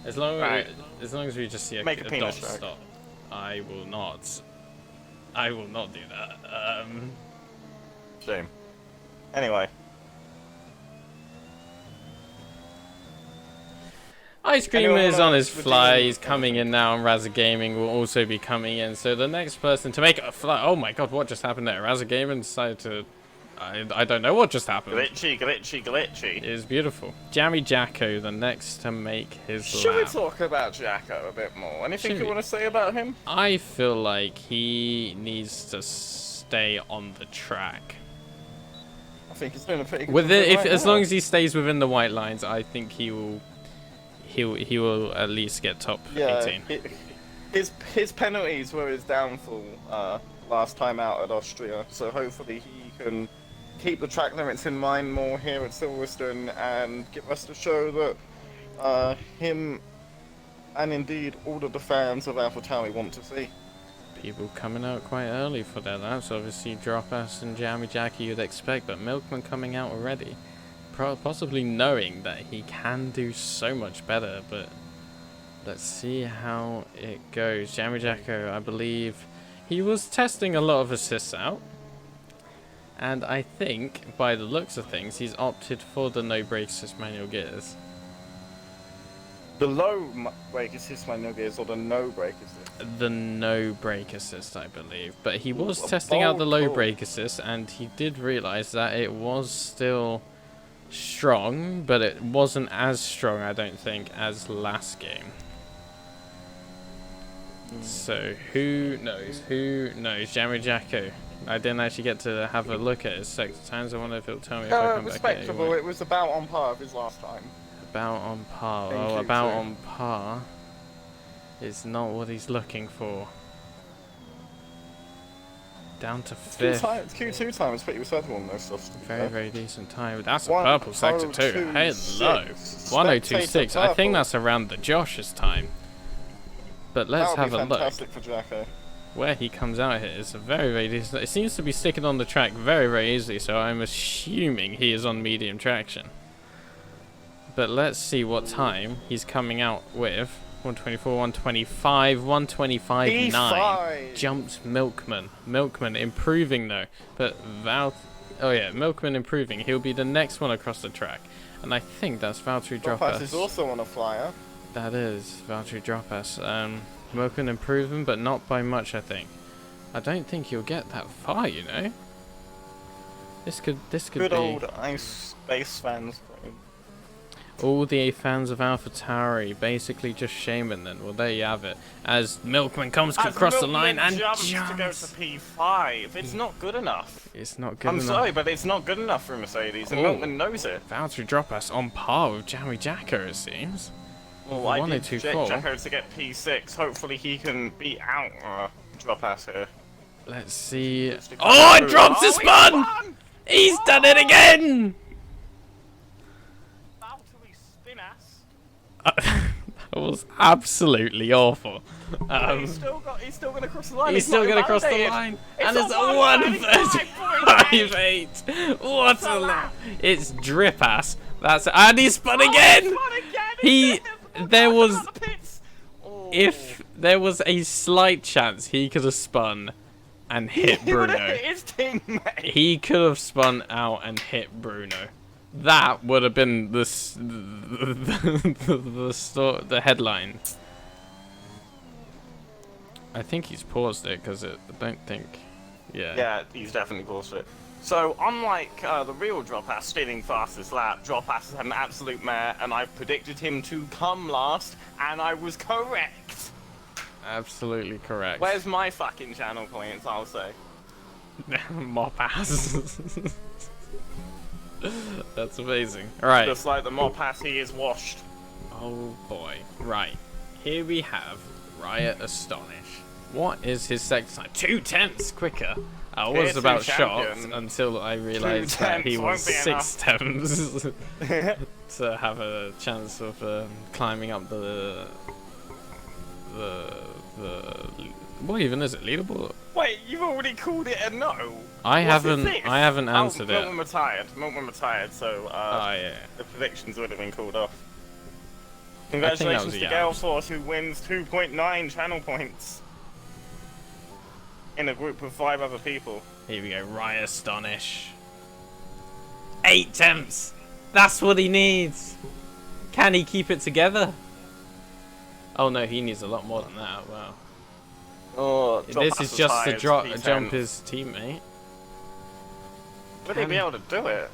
As long as we just see a dot stop, I will not do that. Shame. Anyway. Ice Cream is on his fly. He's coming in now, and Razza Gaming will also be coming in. So the next person to make a fly. Oh my God! What just happened there? Razza Gaming decided to. I don't know what just happened. Glitchy. It is beautiful. Jammy Jacko, the next to make his Should we lap. talk about Jacko a bit more? Anything you want to say about him? I feel like he needs to stay on the track. I think he's doing a pretty good job As long as he stays within the white lines, I think he will at least get top 18. His penalties were his downfall last time out at Austria, so hopefully he can keep the track limits in mind more here at Silverstone and give us the show that him and indeed all of the fans of AlphaTauri want to see. People coming out quite early for their laps. Obviously, Dropas and Jammy Jackie you'd expect, but Milkman coming out already. Possibly knowing that he can do so much better, but let's see how it goes. Jammy Jacko, I believe, he was testing a lot of assists out. And I think, by the looks of things, he's opted for the no brake assist manual gears. The low brake assist manual gears or the no brake assist? The no brake assist, I believe. But he was a testing out the bold low call. brake assist, and he did realise that it was still strong, but it wasn't as strong, I don't think, as last game. So, who knows? Who knows? Jammy Jacko. I didn't actually get to have a look at his sector times. I wonder if it'll tell me if I come back at it. Respectable. It was about on par with his last time. About on par. Thank Oh, you, about sir. on par is not what he's looking for. Down to fifth. Q2 time is pretty respectable on those stuff. Very, very decent time. That's a One purple sector too. 1026. Hello. 1026. I think that's around the Josh's time. But let's have a look. Fantastic for Jacko. Where he comes out here is a very, very decent. It seems to be sticking on the track very, very easily, so I'm assuming he is on medium traction. But let's see what time he's coming out with. 124, 125, 125.9. E5. Jumped Milkman. Milkman improving though. But oh yeah, Milkman improving. He'll be the next one across the track. And I think that's Valtteri Droppass is Droppass. also on a flyer. That is Valtteri Droppass. Milkman improving, but not by much, I think. I don't think he'll get that far, you know. This could Good be old Ice Space fans. all the fans of AlphaTauri basically just shaming then. Well, there you have it. As Milkman comes across the line and jumps to go to P5. It's not good enough. It's not good I'm enough. sorry, but it's not good enough for Mercedes, and Oh. Milkman knows it. Valtteri Droppass on par with Jammy Jacko, it seems. Well, I did 1024. Jacko to get P6. Hopefully he can beat out Droppass here. Let's see. Oh, it drops his spun! He's done it again! Valtteri spin ass. That was absolutely awful. He's still gonna cross the line. He's still going to cross the line. And it's a 1:35.8. What a lap. It's drip ass. And he spun again! There was, if there was a slight chance he could have spun and hit Bruno. His teammate. He could have spun out and hit Bruno. That would have been the headline. I think he's paused it because I don't think. Yeah. Yeah, he's definitely paused it. So, unlike the real Droppass stealing fastest lap, Droppass had an absolute mare, and I predicted him to come last, and I was correct. Absolutely correct. Where's my fucking channel points, I'll say. Mop ass. That's amazing. Alright. Just like the mop ass, he is washed. Oh boy. Right. Here we have Riot Astonish. What is his sector time? 2/10 quicker. I was Tier about 2 shocked champion. until I realised that he 2/10 was won't be 6 temps to have a chance of climbing up the what even is it? Leaderboard? Wait, you've already called it a no? I What's haven't it this? answered it. Milkman retired. Milkman retired, so Oh yeah. the predictions would have been called off. think that Congratulations was to a Gale yes. Force, who wins 2.9 channel points in a group of 5 other people. Here we go, Riot Astonish. 8 temps! That's what he needs! Can he keep it together? Oh no, he needs a lot more than that, wow. Oh, This is just to jump his teammate. Would he be able to do it?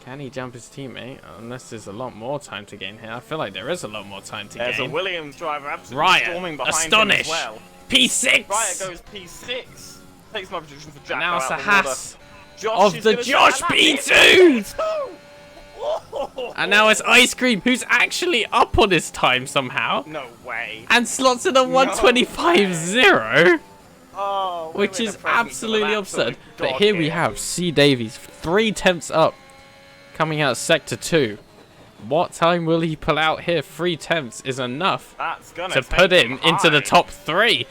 Can he jump his teammate? Unless there's a lot more time to gain here. I feel like there is a lot more time to There's a gain. Williams driver absolutely Riot, storming behind Astonish, him as well. P6! Riot goes P6. Takes my prediction for Jacko And now it's a out the water. Haas Josh of is the gonna Josh try P2! P2! Oh. And now it's Ice Cream, who's actually up on his time somehow. No way. And slots in a 125.0. Oh, we're Which in is the presence of absolutely an absurd. absolute But god here we have C. Davies, 3 temps up, coming out of Sector 2. What time will he pull out here? 3 temps is enough That's gonna to take put him into the high. top 3.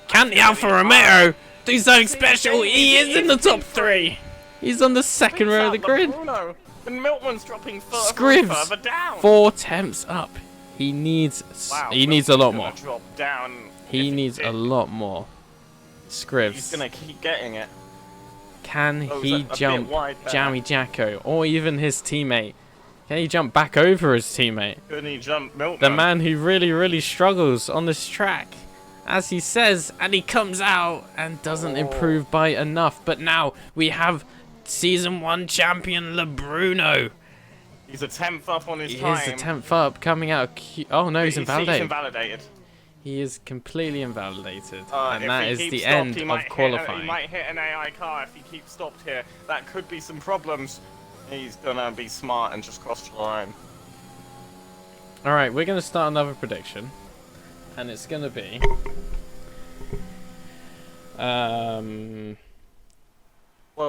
Can the Alfa Romeo do something special? He is in the top 3. He's on the second row of the grid. Bruno. And Milkman's dropping further Scribs, and further down. 4 temps up. He needs Wow, he needs a lot Milkman's more. gonna drop down He if needs did. a lot more. He's Scribs. gonna keep getting it. Can Goes he a bit jump wide there. Jammy Jacko or even his teammate? Can he jump back over his teammate? Couldn't he jump Milkman? The man who really struggles on this track, as he says, and he comes out and doesn't improve by enough. But now we have Season 1 champion LeBruno. He's a 10th up on his He time. is the 10th up, coming out of oh no, he's invalidated. He's invalidated. He is completely invalidated. If And that he is keeps the stopped, end he of might qualifying. He might hit an AI car if he keeps stopped here. That could be some problems. He's gonna be smart and just cross the line. Alright, we're going to start another prediction. And it's going to be... Well,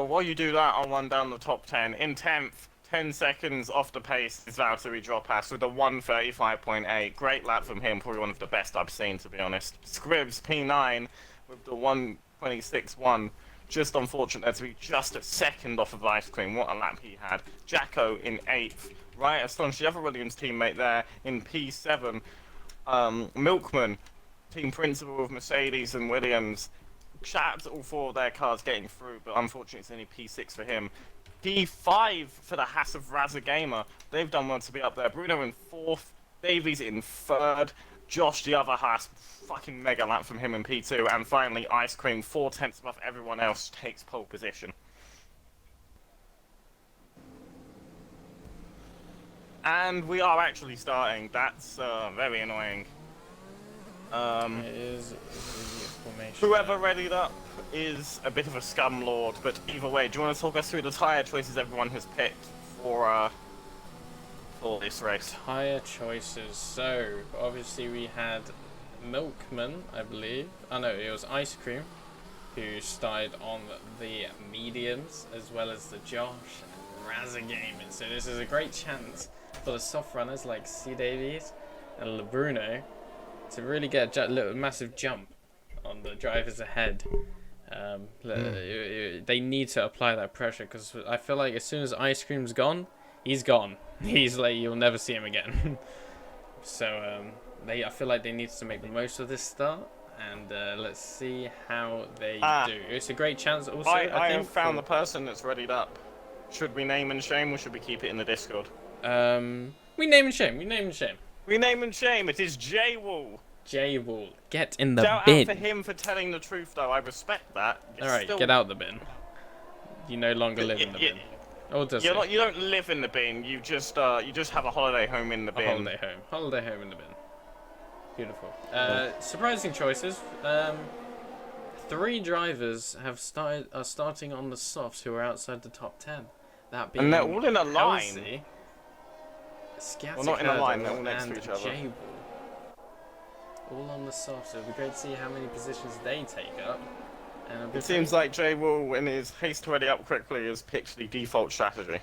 while you do that, I'll run down the top 10. In 10th, 10 seconds off the pace is Valtteri Droppass with a 1:35.8. Great lap from him, probably one of the best I've seen, to be honest. Scribbs, P9, with the 1:26.1. Just unfortunate there to be just a second off of Ice Cream. What a lap he had. Jacko in 8th. Right, Astonish, the other Williams teammate there in P7. Milkman, team principal of Mercedes and Williams. Shout out to all 4 of their cars getting through, but unfortunately it's only P6 for him. P5 for the Haas of Raza Gamer. They've done well to be up there. Bruno in 4th. Davies in 3rd. Josh, the other Haas, fucking mega lap from him in P2. And finally, Ice Cream, 4 tenths above everyone else, takes pole position. And we are actually starting. That's very annoying. It is formation. Whoever readied up is a bit of a scum lord, but either way, do you want to talk us through the tyre choices everyone has picked for this race? Tyre choices. So, obviously we had Milkman, I believe. Oh no, it was Ice Cream, who started on the mediums, as well as the Josh and Raza Gaming. So this is a great chance for the soft runners like C. Davies and LeBruno to really get a massive jump on the drivers ahead. They need to apply that pressure, because I feel like as soon as Ice Cream's gone, he's gone. He's like, you'll never see him again. So I feel like they need to make the most of this start, and let's see how they do. It's a great chance also. I have found the person that's readied up. Should we name and shame, or should we keep it in the Discord? We name and shame. We name and shame. We name and shame. It is J-Wool. J-Wool, get in the Shout bin. out for him for telling the truth, though. I respect that. Alright, get out the bin. You no longer live in the bin. Or does you don't live in the bin. You just have a holiday home in the bin. Holiday home. Holiday home in the bin. Beautiful. Surprising choices. 3 drivers are starting on the softs who are outside the top 10. That being and they're all in a line. Halsey, Well, not in a line. They're all next and to each other. J-Wool. All on the soft, so it'll be great to see how many positions they take up. And It seems like J-Wool, in his haste to ready up quickly, has picked the default strategy.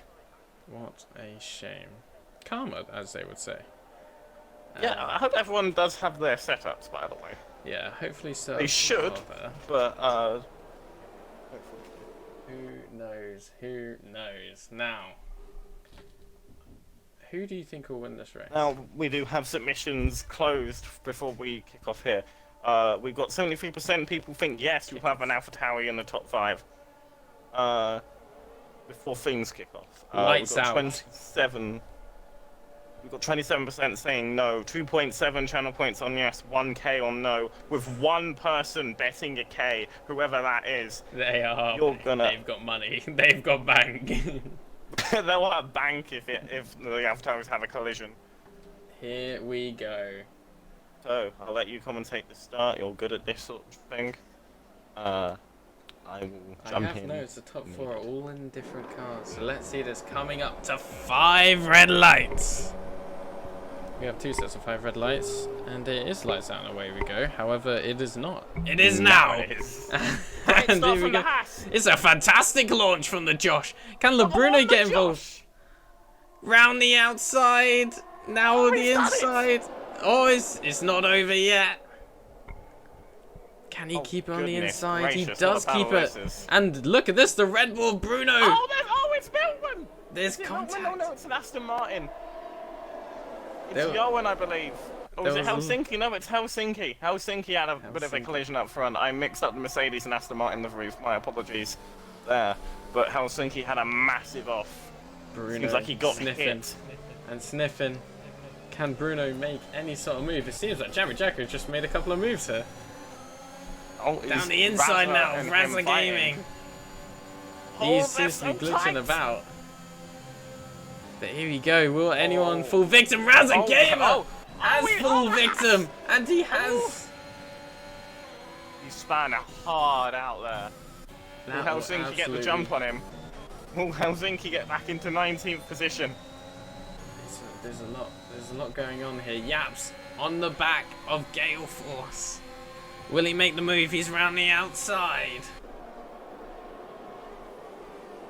What a shame. Karma, as they would say. Yeah, I hope everyone does have their setups, by the way. Yeah, hopefully so. They should, but who knows? Who knows? Now, who do you think will win this race? now we do have submissions closed before we kick off here. We've got 73% people think yes, we'll have an AlphaTauri in the top 5. Before themes kick off. Lights out. 27. We've got 27% saying no, 2.7 channel points on yes, 1k on no, with one person betting a K, whoever that is. They are. They've got money. They've got bank. They'll have bank if the AlphaTauris have a collision. Here we go. So, I'll let you commentate the start. You're good at this sort of thing. I will jump in. I have noticed the top 4 are all in different cars. So let's see this coming up to 5 red lights. We have 2 sets of 5 red lights, and it is lights out and away we go. However, it is not. It is now! It is. And here we go. It's a fantastic launch from the Josh. Can LeBruno get involved? Round the outside. Now the inside. Oh, it's not over yet. Can he keep it on the inside? He does keep it. And look at this, the Red Bull Bruno. It's Melbourne. There's contact. No, it's an Aston Martin. It's There- Yoan, I believe. Or is it there was a- Helsinki? No, it's Helsinki. Helsinki had a bit of a Helsinki. collision up front. I mixed up the Mercedes and Aston Martin liveries. My apologies. there. But Helsinki had a massive off. Bruno Seems like he got sniffing hit. and sniffing. Can Bruno make any sort of move? It seems like Jammy Jacko just made a couple of moves here. Oh, Down the inside now, Razza Gaming. Oh, He seems to be so glitching tight. about. But here we go. Will anyone fall victim? Razza Gamer has full victim, and he has. He span hard out there. Will That will Helsinki get the jump on him? Will Helsinki get back into 19th position? There's a lot going on here. Yaps on the back of Gale Force. Will he make the move? He's round the outside.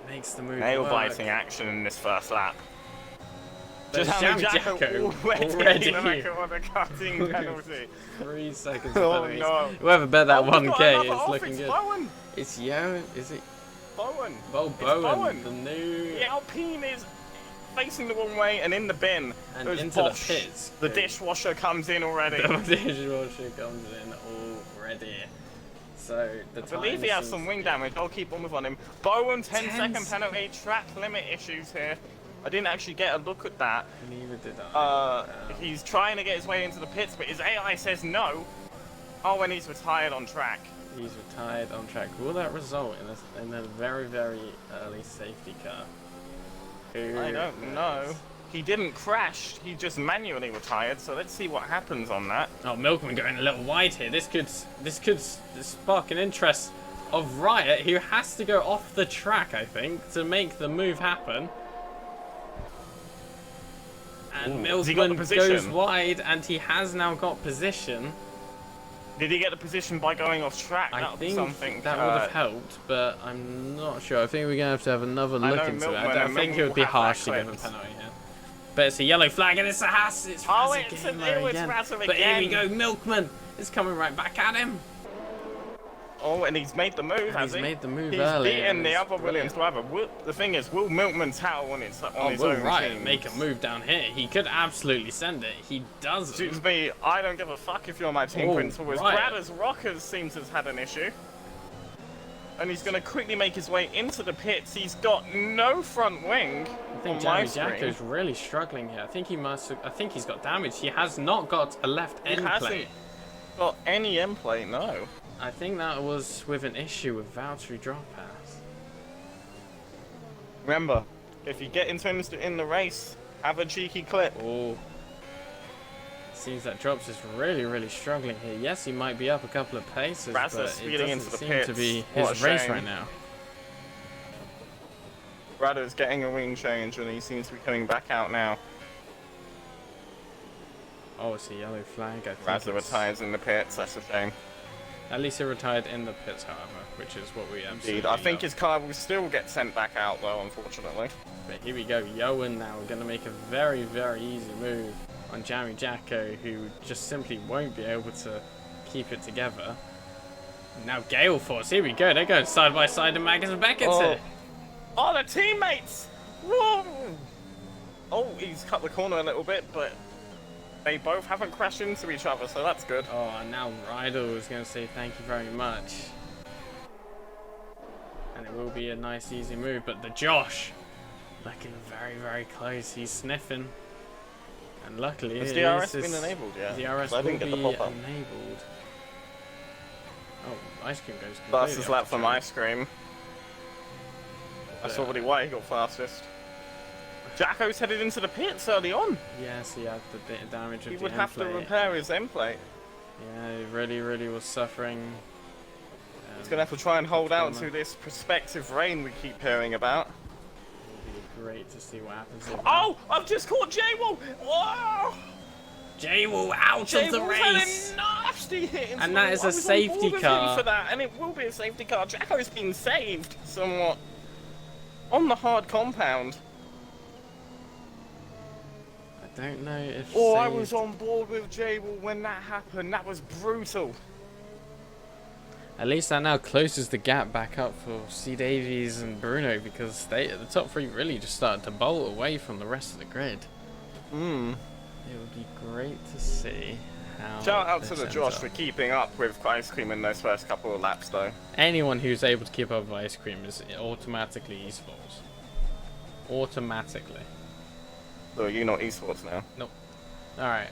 Makes the move. Nail biting action in this first lap. But Just Jammy having Jacko already on a cutting penalty. 3 seconds. Oh penalties. no! Whoever bet that Oh, we've got 1K another is off, looking it's good. Bowen. It's Yo. Is it? Bowen. Bowen. Bowen. The new. The Alpine is facing the wrong way and in the bin. And There's into Bosch. the pits. The dishwasher comes in already. The dishwasher comes in already. So the I believe he has some wing damage. I'll keep on on him. Bowen, 10-second penalty. Track limit issues here. I didn't actually get a look at that. Neither did I. He's trying to get his way into the pits, but his AI says no. Oh, and he's retired on track. He's retired on track. Will that result in a very, very early safety car? I don't know. He didn't crash. He just manually retired. So let's see what happens on that. Oh, Milkman going a little wide here. This could spark an interest of Riot, who has to go off the track, I think, to make the move happen. And Milkman goes wide, and he has now got position. Did he get the position by going off track? I That think something, that would have helped, but I'm not sure. I think we're going to have another look into it. I Milkman, don't think it would be harsh to give a penalty here. But it's a yellow flag, and it's a Haas. It's Razza again. But here we go. Milkman is coming right back at him. Oh, and he's made the move, has he? He's made the move he's early. He's beaten the other Williams driver. The thing is, will Milkman towel on his own Riot team? make a move down here? He could absolutely send it. He doesn't. Excuse me, I don't give a fuck if you're my team principal. As Bradder's Rockers seems to have had an issue. And he's going to quickly make his way into the pits. He's got no front wing. I think Jammy Jacko's really struggling here. I think he's got damage. He has not got a left end plate. He hasn't got any end plate, no. I think that was with an issue with Valtteri drop pass. Remember, if you get in the race, have a cheeky clip. Oh. Seems that Drops is really, really struggling here. Yes, he might be up a couple of paces, but it doesn't seem to be his race right now. Bradder's getting a wing change and he seems to be coming back out now. Oh, it's a yellow flag. I think Razza retires in the pits, that's a shame. At least he retired in the pits, however, which is what we absolutely I think love. his car will still get sent back out, though, unfortunately. But here we go. Yoan now going to make a very, very easy move on Jammy Jacko, who just simply won't be able to keep it together. Now Gale Force. Here we go. They're going side by side in Magnus and Beckett's here. Oh, they're teammates! Whoa! Oh, he's cut the corner a little bit, but they both haven't crashed into each other, so that's good. Oh, and now Rydell is going to say thank you very much. And it will be a nice, easy move. But the Josh, looking very, very close. He's sniffing. And luckily, has DRS been enabled yet? DRS will be enabled. Oh, Ice Cream goes completely Fastest lap from Ice Cream. That's already why he got fastest. Jacko's headed into the pits early on. Yes, he had the bit of damage. He would have to repair his end plate. Yeah, he really, really was suffering. He's going to have to try and hold out to this prospective rain we keep hearing about. It will be great to see what happens. Oh, I've just caught J-Wall! Whoa! J-Wall out of the race! Had a nasty hit into and that is a safety car. For that, and it will be a safety car. Jacko's been saved somewhat on the hard compound. I don't know if. Oh, I was on board with J-Wall when that happened. That was brutal. At least that now closes the gap back up for C. Davies and Bruno, because the top three really just started to bolt away from the rest of the grid. It would be great to see how Shout out to this the ends Josh up. for keeping up with ice cream in those first couple of laps, though. Anyone who's able to keep up with ice cream is automatically esports. Automatically. So you're not esports now. Nope. Alright.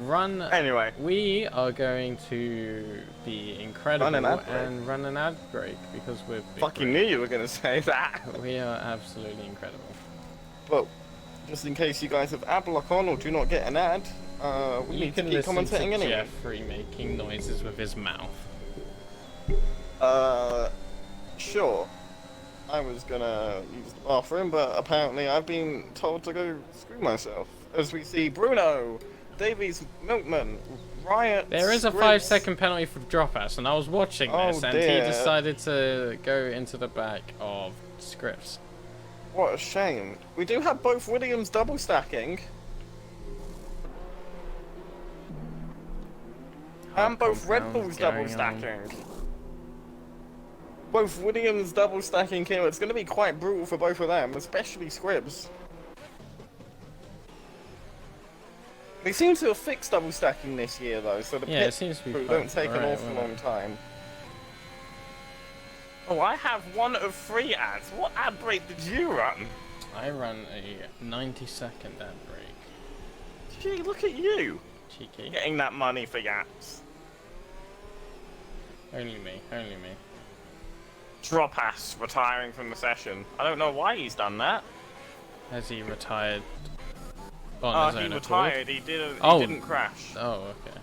Run. Anyway, We are going to be incredible Run an ad break. and run an ad break because we're big fucking brain. knew you were gonna say that. We are absolutely incredible. But just in case you guys have ad block on or do not get an ad, we You need to can keep listen to commentating anyway. Jeffrey making noises with his mouth. Sure. I was gonna use the bathroom, but apparently I've been told to go screw myself. As we see Bruno, Davies, Milkman, Riot. There is a Scripps. 5-second penalty for dropouts, and I was watching this, Oh, and he dear. decided to go into the back of Scripps. What a shame. We do have both Williams double stacking. And both Red compounds Bulls double going on. stacking. Both Williams double stacking here. It's going to be quite brutal for both of them, especially Scribs. They seem to have fixed double stacking this year, though, so the Yeah, it pits seems to be don't quite take an alright, awful won't long it? time. Oh, I have 1 of 3 ads. What ad break did you run? I run a 90-second ad break. Gee, look at you. Cheeky. Getting that money for yaps. Only me, only me. Drop ass retiring from the session. I don't know why he's done that. Has he retired on his He own retired. He Oh. didn't crash. accord? Oh, okay.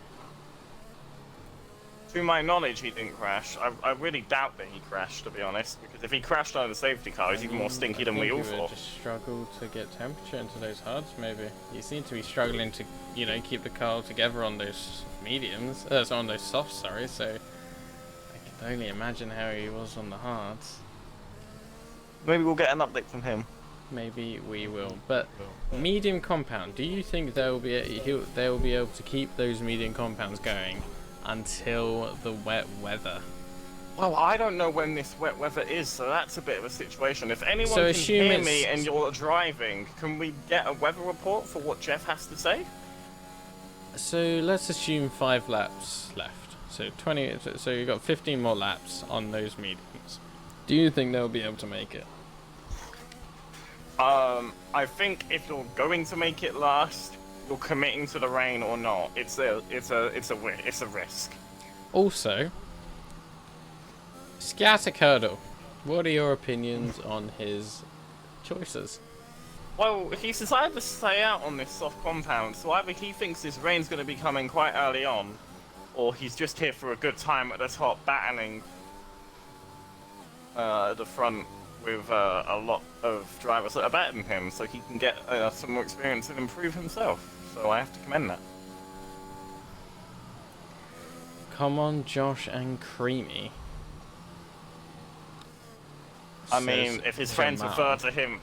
To my knowledge, he didn't crash. I really doubt that he crashed, to be honest, because if he crashed under the safety car, he's even more stinky than we all I think he thought. would just struggle to get temperature into those hards, maybe. He seemed to be struggling to, you know, keep the car together on those mediums, so on those softs, sorry, so I can only imagine how he was on the hards. Maybe we'll get an update from him. Maybe we will. But medium compound, do you think they'll be able to keep those medium compounds going until the wet weather? Well, I don't know when this wet weather is, so that's a bit of a situation. If anyone So can assume hear it's- me and you're driving, can we get a weather report for what Jeff has to say? So let's assume 5 laps left. So 20. So you've got 15 more laps on those mediums. Do you think they'll be able to make it? I think if you're going to make it last, you're committing to the rain or not. It's a risk. Also, Scatic Hurdle. What are your opinions on his choices? Well, he's decided to stay out on this soft compound, so either he thinks this rain's going to be coming quite early on, or he's just here for a good time at the top, battling at the front with a lot of drivers that are better than him, so he can get some more experience and improve himself. So I have to commend that. Come on, Josh and Creamy. I mean, Says if his friends refer to him...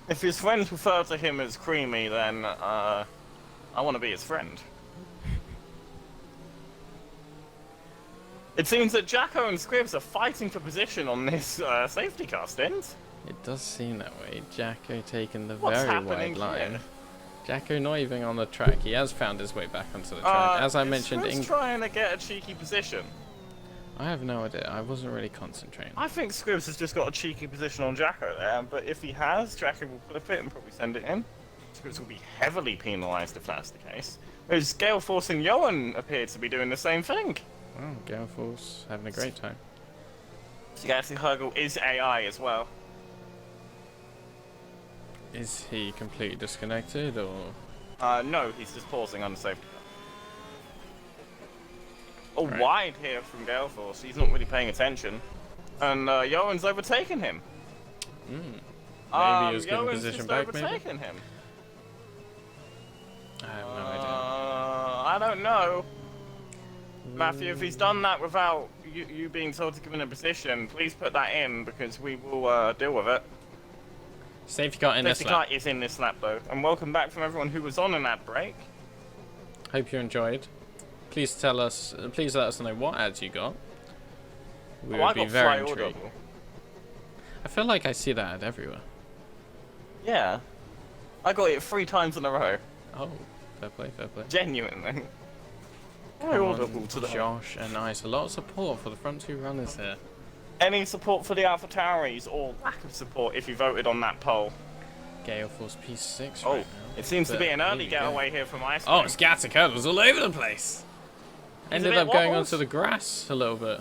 If his friends refer to him as Creamy, then I want to be his friend. It seems that Jacko and Scribs are fighting for position on this safety car stint. It does seem that way. Jacko taking the What's very happening wide line. here? Jacko not even on the track. He has found his way back onto the track. As I mentioned, Scribs trying to get a cheeky position. I have no idea. I wasn't really concentrating. I think Scribs has just got a cheeky position on Jacko there, but if he has, Jacko will flip it and probably send it in. Scribs will be heavily penalised if that's the case. Whereas Gale Force and Johan appear to be doing the same thing. Oh, Gale Force having a great time. Scatic Hurdle is AI as well. Is he completely disconnected or? No, he's just pausing on the safety car. Right. Wide here from Gale Force. He's not really paying attention. And Johan's overtaken him. Maybe he was getting Johan's position just back, maybe? overtaken him. I have no idea. I don't know. Matthew, if he's done that without you being told to give him a position, please put that in because we will deal with it. Safety car in this Safety car lap. is in this lap though. And welcome back from everyone who was on an ad break. Hope you enjoyed. Please let us know what ads you got. We I would be got very fly intrigued. audible. I feel like I see that ad everywhere. Yeah. I got it 3 times in a row. Oh, Fair play, fair play. Genuinely. Very Come audible on, today. Josh and Ice. A lot of support for the front two runners here. Any support for the AlphaTauris or lack of support if you voted on that poll? Gale Force P6 Oh, right now. it seems to But be an early here we go. getaway here from Ice. Oh, Scattercuddle's all over the place. Ended bit up going wobbles. onto the grass a little bit.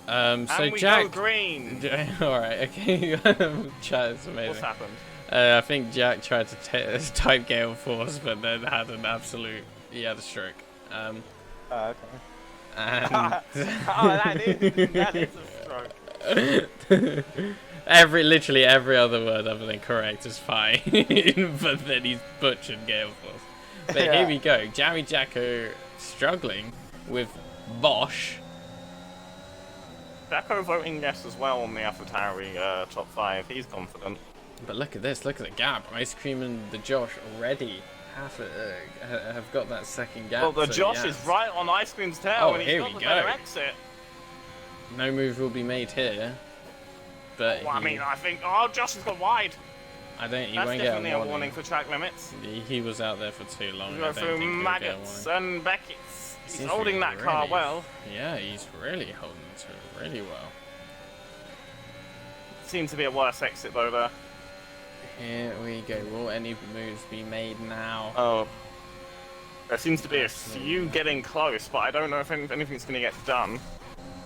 So and we Jack. go green. All right, okay. Chat is amazing. What's happened? I think Jack tried to type Gale Force, but then had an absolute. He had a stroke. Okay. And that is a stroke. literally every other word other than correct is fine, but then he's butchered Gale Force. But here we go. Jammy Jacko struggling with Bosch. Jacko voting yes as well on the AlphaTauri top 5. He's confident. But look at this. Look at the gap. Ice Cream and the Josh already have got that second gap. Well, the so Josh yes. is right on Ice Cream's tail, Oh, and he's here got we the go. better exit. No move will be made here. But Well, I mean, I think. Oh, Josh has gone wide. I don't. He That's won't get definitely a a warning. warning for track limits. He was out there for too long. We I go don't through think he'll get a Maggots warning. and Beckett's. He's Seems to holding be that car really- well. Yeah, he's really holding to it really well. Seems to be a worse exit though there. Here we go. Will any moves be made now? Oh. There seems to be a few getting close, but I don't know if anything's going to get done.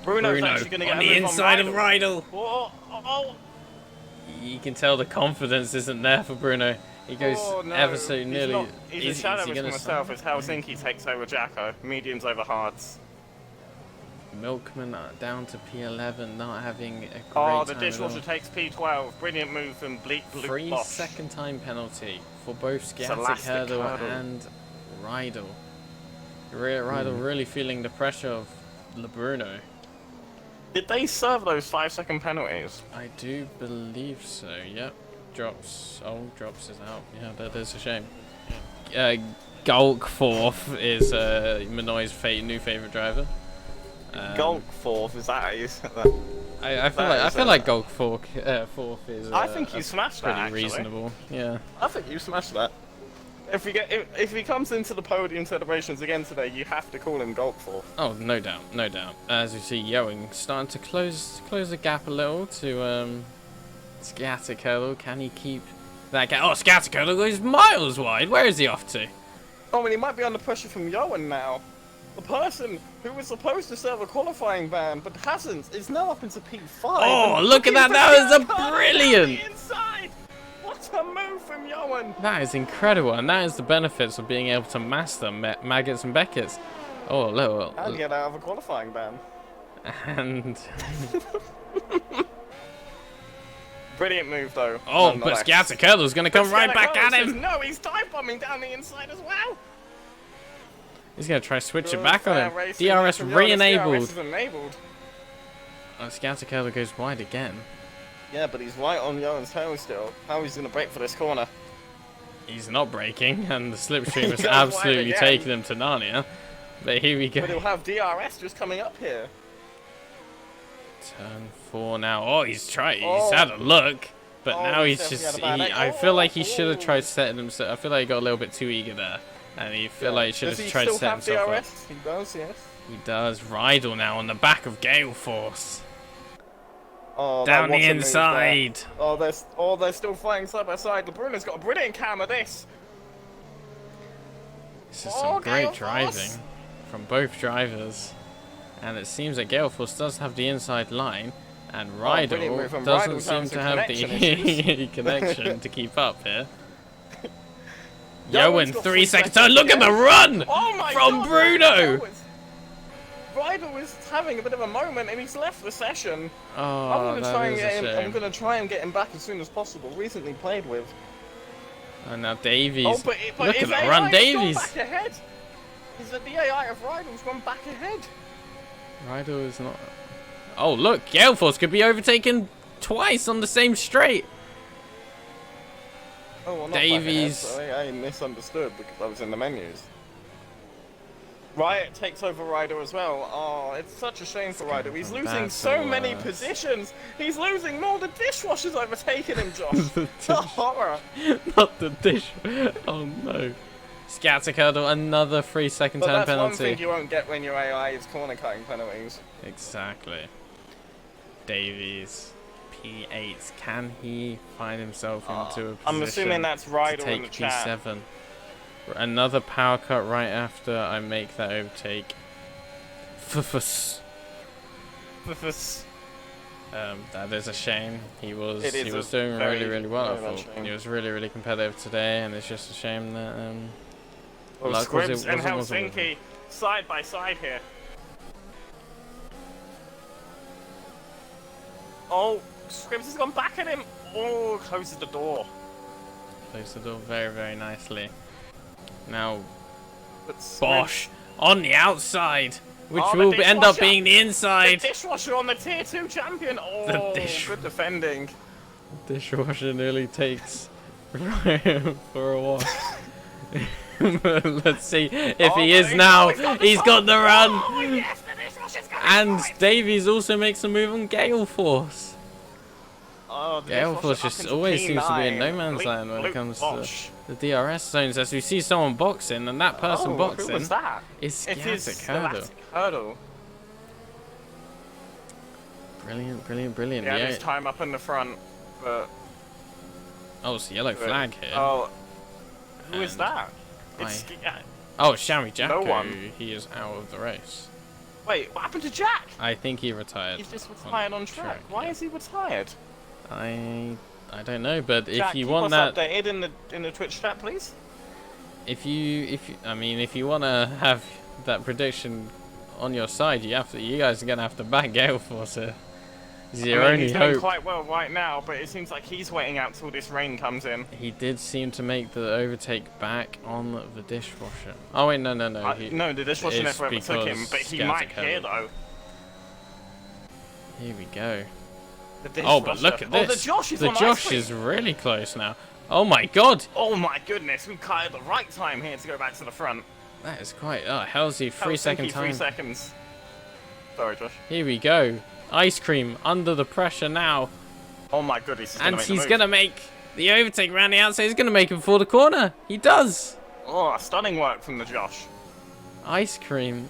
Bruno's actually going to get on a the move inside on of Rydell. Rydell. Oh, oh, You can tell the confidence isn't there for Bruno. He goes oh, no. ever so nearly. He's a shadow of himself as Helsinki takes over Jacko. Mediums over hards. Milkman down to P11, not having a great Oh, the time at all. dishwasher takes P12. Brilliant move from Bleak Blue 3 Bosch. second time penalty for both Sciatic elastic Hurdle hurdle. and Rydell. Rydell really feeling the pressure of LeBruno. Did they serve those 5-second penalties? I do believe so, yep. Drops. Oh, Drops is out. Yeah, that is a shame. Gulk 4th is Minoy's new favourite driver. Gulk 4th, is that how you said that? I feel like Gulk 4th is. I think you smashed that, pretty actually. reasonable. Yeah. I think you smashed that. If he comes into the podium celebrations again today, you have to call him Gulk 4th. Oh, no doubt, no doubt. As you see, Young starting to close the gap a little to Sciatic Hurdle. Can he keep that gap? Oh, Sciatic Hurdle goes miles wide. Where is he off to? Oh, and he might be under pressure from Yoan now. The person who was supposed to serve a qualifying ban but hasn't is now up into P5. Oh, and look at that! looking That for was a Jacko brilliant. down the inside. What a move from Yoan! That is incredible, and that is the benefits of being able to master Maggots and Beckett's. Oh, look. And get out of a qualifying ban. And Brilliant move though. oh, but nonetheless. Sciatic Hurdle's going to come right back at Says, him. no, he's dive bombing down the inside as well. He's going to try to switch it Good back on fair him. racing DRS from Yoan. re-enabled. DRS is enabled. Sciatic Hurdle goes wide again. Yeah, but he's right on Yoan's tail still. How he's going to break for this corner? He's not braking, and the slipstream is Goes wide absolutely again. taking him to Narnia. But here we But go. he'll have DRS just coming up here. Turn 4 now. Oh, he's tried. He's Oh. had a look, but Oh, now he's he's just. definitely had a bad I egg. feel like he should have Oh. tried setting himself. I feel like he got a little bit too eager there, and he feel like he should Does have he tried to still set have himself up. DRS? He does, yes. He does. Rydell now on the back of Gale Force. Oh, Down that the was a move there. inside. Oh, they're still fighting side by side. LeBruno's got a brilliant cam of this. This is Oh, some great Gale driving Force. from both drivers. And it seems that Gale Force does have the inside line, and brilliant move Rydell from doesn't Rydell's seem having to some have connection the issues. connection to keep up here. Yoan's Yoan, got 3 seconds. seconds Look at the again. run Oh my from God, Bruno. Rydell was having a bit of a moment and he's left the session. Oh, I'm that is a shame. I'm gonna try and get him back as soon as possible. Recently played with. And now Davies. Oh, but Look at his the AI run, has Davies. gone back ahead. Is that the AI of Rydell's gone back ahead? Rydell is not. Oh, look, Gale Force could be overtaken twice on the same straight. Oh, well, not Davies. back ahead, so I misunderstood because I was in the menus. Riot takes over Ryder as well. Oh, it's such a shame for Ryder. He's from losing bad so to many worse. positions. He's losing more. The dishwasher's overtaken him, Josh. The horror. Not the dish. Oh no. Scatic hurdle, another 3-second But turn that's penalty. one thing you won't get when your AI is corner cutting penalties. Exactly. Davies, P8. Can he find himself into a position I'm assuming that's to Ryder in the take chat. P7? Another power cut right after I make that overtake. That is a shame. He was doing really well. I thought he was really competitive today, and it's just a shame that Well, luck Scribs and wasn't with him. Helsinki side by side here. Oh, Scribs has gone back at him. Oh, closes the door. Closed the door very nicely. Now But Scribs- Bosch on the outside, which Oh, the will end up dishwasher. being the inside. The dishwasher on the tier 2 champion. Oh, good defending. Dishwasher nearly takes Ryan for a wash. Let's see if he is now. He's got the run. Oh, yes, the dishwasher's going And for it. Davies also makes a move on Gale Force. Oh, the Gale dishwasher Force up just into always seems to be in P9. no man's Bleep, land when it bloop, comes Bosch. to the DRS zones. As we see someone boxing, and that person Who boxing was that? is It is Scatic Hurdle. Scatic Hurdle. Brilliant. Yeah, Yeah. his time up in the front, but Oh, it's a yellow flag here. oh, who is And that? It's Oh, Jammy Jacko. one. He is out of the race. wait, what happened to Jack? I think he retired. He's just retired on track. Why yeah. is he retired? I don't know, but if Jack, you keep want us that, updated in the Twitch chat, please. if you want to have that prediction on your side, you guys are gonna have to back Gale Force here. It's your I mean, only he's doing hope. quite well right now, but it seems like he's waiting out till this rain comes in. He did seem to make the overtake back on the dishwasher. Oh wait, no. No, the dishwasher it's never ever took him, because but he Scatic might Hurdle. here though. Here we go. The Oh, but dishwasher. look at this. Oh, the Josh is The on ice Josh cream. is really close now. Oh my god, Oh my goodness, we cut at the right time here to go back to the front. that is quite. Oh, Halsey, 3-second Helsinki, time. 3 seconds. Sorry, Josh. Here we go. Ice cream under the pressure now. Oh my goodness, And he's going to make the overtake around the outside. He's going to make it before the corner. He does. Oh, stunning work from the Josh. Ice cream.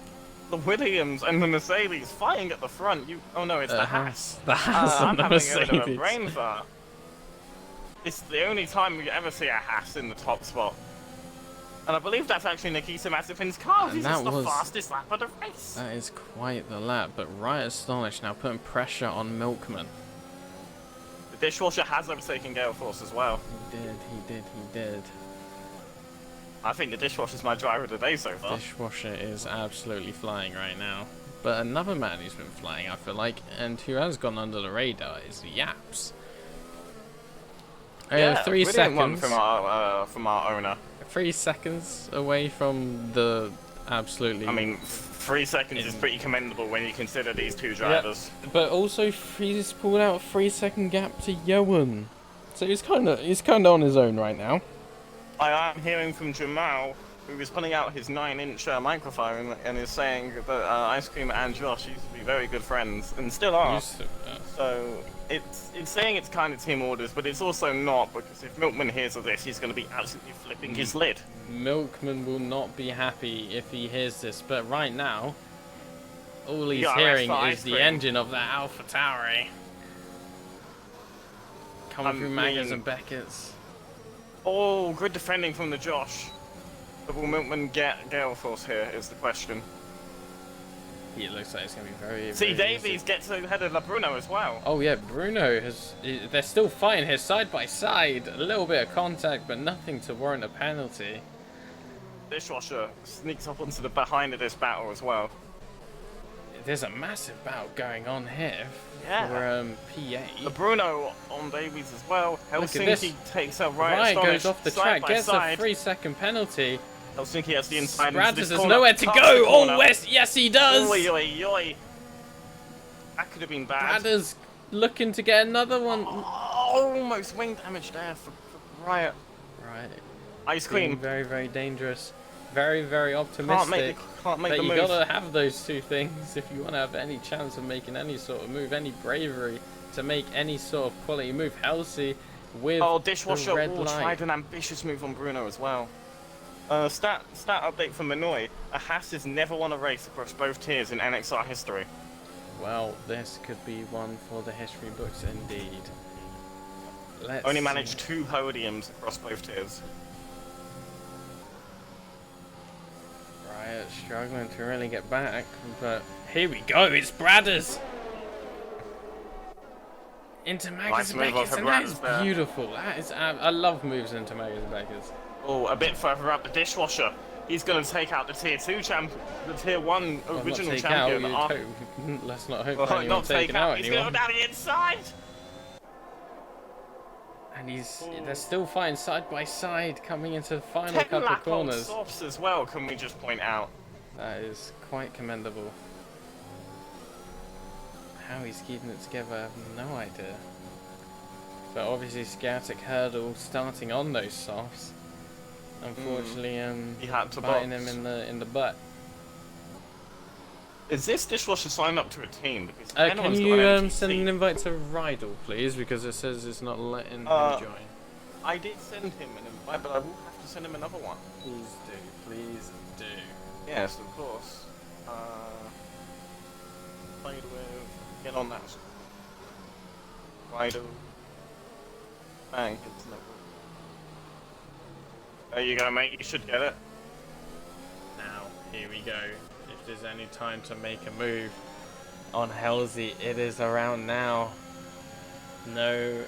The Williams and the Mercedes fighting at the front. Oh no, it's the Haas. The Haas on I'm the having a bit of a Mercedes. brain fart. It's the only time we ever see a Haas in the top spot. And I believe that's actually Nikita Mazepin's car. And He's that just the was- fastest lap of the race. That is quite the lap. But right astonished now, putting pressure on Milkman. The dishwasher has overtaken Gale Force as well. He did. I think the dishwasher's my driver of the day so far. Dishwasher is absolutely flying right now. But another man who's been flying, I feel like, and who has gone under the radar is Yaps. Yeah, 3 brilliant one seconds. from our owner. 3 seconds away from the absolutely. I mean, 3 seconds is pretty commendable when you consider these two drivers. But also, he's pulled out a 3-second gap to Yoan. So he's kind of on his own right now. I am hearing from Jamal, who is putting out his 9-inch microphone and is saying that Ice Cream and Josh used to be very good friends and still are. So it's saying it's kind of team orders, but it's also not, because if Milkman hears of this, he's going to be absolutely flipping his lid. Milkman will not be happy if he hears this, but right now, all he's Yeah, hearing that's for is Ice the Cream. engine of that Alpha Tauri. Coming through Maggers and Beckett's. Oh, good defending from the Josh. But will Milkman get Gale Force here, is the question. It looks like it's going to be very, See, very Davies easy. gets ahead of La Bruno as well. Oh yeah, Bruno has. They're still fighting here side by side. A little bit of contact, but nothing to warrant a penalty. Dishwasher sneaks up onto the behind of this battle as well. There's a massive battle going on here Yeah. for La PA. Bruno on Davies as well. Look at this. Helsinki takes a right Ryan Astonished goes off the side track, by gets a side. 3-second penalty. Helsinki has the inside. into Spratters this has corner, nowhere to cuts the go. corner. Oh, yes, he does. Oi, oi, oi. That could have been bad. Spratters looking to get another one. Almost wing damage there for Riot. Right. Ice Being Cream. very, very dangerous. Very, very optimistic. Can't make But the you move. gotta have those two things if you want to have any chance of making any sort of move, any bravery to make any sort of quality move. Halsey with Oh, the Dishwasher red tried light. an ambitious move on Bruno as well. Stat update for Minoy. A Haas has never won a race across both tiers in NXR history. Well, this could be one for the history books indeed. Let's Only managed 2 podiums across both tiers. Riot struggling to really get back, but here we go, it's Bradders! Into Maggers and Nice move Beckers, off and of that is Bradders there. beautiful. That is, I love moves into Maggers and Beckers. Oh, a bit further up the Dishwasher. He's going to take out the tier 2 champion, the tier 1 Well, original not take champion. out, let's not hope Well, for anyone not take taking out out. He's going anyone. down the inside. And they're still fighting side by side, coming into the final 10 couple of lap old corners. softs as well. Can we just point out? That is quite commendable. How he's keeping it together, I have no idea. But obviously, Scatic Hurdle starting on those softs. Unfortunately, He had to biting box. him in the butt. Is this Dishwasher signed up to a team? Because Can anyone's got you an NTC. send an invite to Rydell, please? Because it says it's not letting him join. I did send him an invite, but I will have to send him another one. Please do, please do. Yes, of course. Played with. Get on that. Rydell. Bang, it's no good. There you go, mate. You should get it. Now, here we go. If there's any time to make a move on Halsey, it is around now. No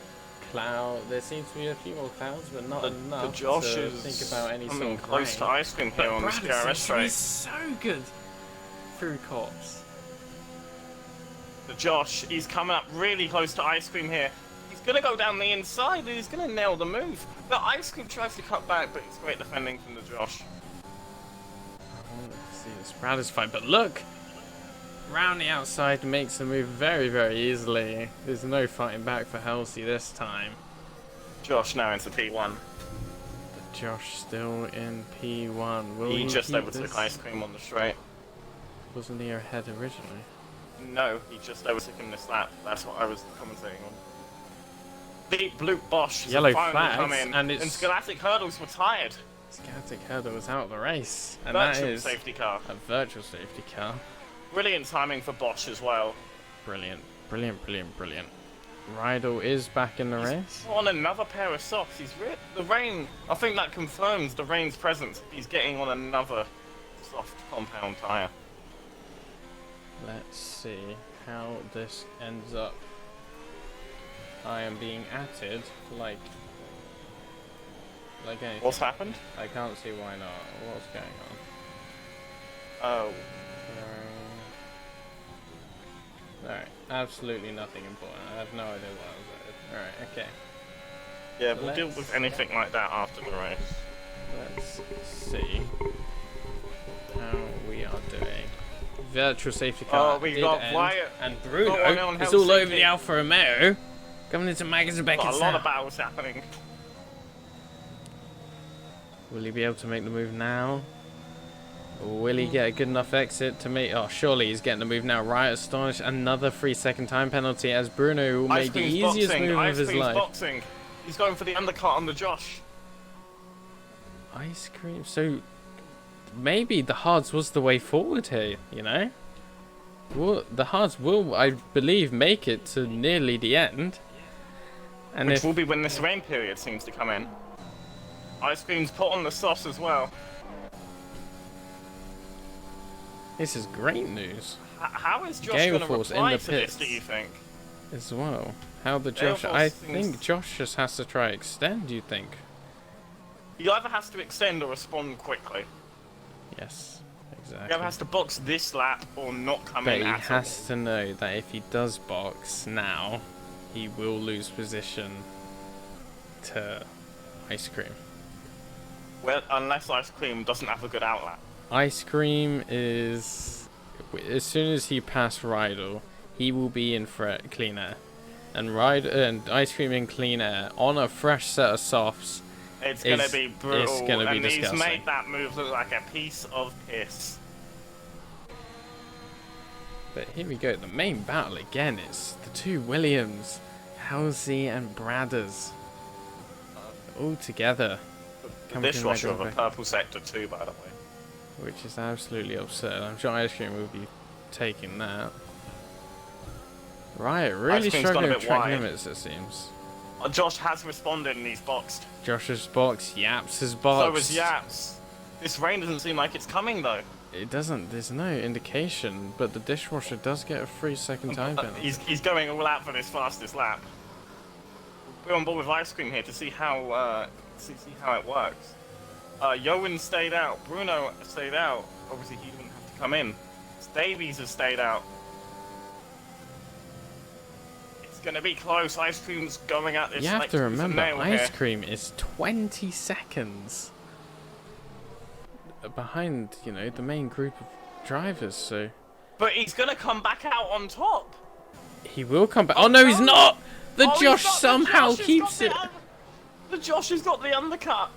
cloud. There seems to be a few more clouds, but not enough The Josh to is think about any sort coming of close to rain. ice cream here But on the Brad DRS seems to be straight. so good through cops. The Josh, he's coming up really close to ice cream here. He's gonna go down the inside and he's gonna nail the move. The ice cream tries to cut back, but it's great defending from the Josh. Let's see this Bradders fight, but look! Round the outside makes the move very, very easily. There's no fighting back for Halsey this time. Josh now into P1. But Josh still in P1. Will He just keep overtook this? ice cream on the straight. Wasn't he ahead originally? No, he just overtook him this lap. That's what I was commentating on. Deep Blue Bosch has Yellow finally flags, come in, and it's- Scholastic Hurdles were tired. Scatic Hurdle was out of the race, and Virtual that is safety car. a virtual safety car. Brilliant timing for Bosch as well. Brilliant, brilliant, brilliant, brilliant. Rydell is back in the race. On another pair of softs. The rain. I think that confirms the rain's presence. He's getting on another soft compound tyre. Let's see how this ends up. I am being atted like anything. What's happened? I can't see why not. What's going on? Oh, Alright, absolutely nothing important. I have no idea what I was at. Alright, okay. yeah. We'll deal Let's- with anything like that after the race. Let's see how we are doing. Virtual safety car. Oh, we did got end, Wyatt. and Got one Bruno on is all over Helsinki. the Alfa Romeo. Coming into Maggers and Got Beckett a lot now. of battles happening. Will he be able to make the move now? Or will he get a good enough exit to make... Oh, surely he's getting the move now. Riot Astonish, another 3-second time penalty as Bruno Ice made the cream's easiest boxing. move Ice of his cream's life. boxing. He's going for the undercut on the Josh. Ice cream? So, maybe the hards was the way forward here, you know? Well, the hards will, I believe, make it to nearly the end. And Which if will be when this rain period seems to come in. Ice cream's put on the sauce as well. this is great news How is Josh Gale going to Force in reply the to this, pits. do you think? as well. How the Gale Josh... Force I seems- think Josh just has to try extend, you think? He either has to extend or respond quickly. Yes, He exactly. either has to box this lap or not come But in he at has to know that if he does box now, he will lose position to Ice Cream. all. Well, unless Ice Cream doesn't have a good outlap. Ice Cream is... As soon as he passed Rydell, he will be in clean air. And Ice Cream in clean air on a fresh set of softs It's going to be brutal. It's going to be and disgusting. he's made that move look like a piece of piss. But here we go. The main battle again is the two Williams, Halsey and Bradders, all together. The dishwasher of a purple sector too, by the way. Which is absolutely absurd. I'm sure Ice Cream will be taking that. Right, really struggling with track limits, it seems. Josh has responded and he's boxed. Josh has boxed, Yaps has boxed. So was Yaps. This rain doesn't seem like it's coming though. It doesn't, there's no indication, but the dishwasher does get a 3-second time penalty. He's going all out for this fastest lap. We're on board with Ice Cream here to see how it works. Yowen stayed out, Bruno stayed out. Obviously he didn't have to come in. Davies has stayed out. It's gonna be close. Ice Cream's going at this. You have like, to remember, Ice here. Cream is 20 seconds behind, you know, the main group of drivers, so... But he's gonna come back out on top. He will come back. Oh no, he's not! The Oh, Josh he's not. somehow The Josh has keeps got it. The Josh has got the undercut.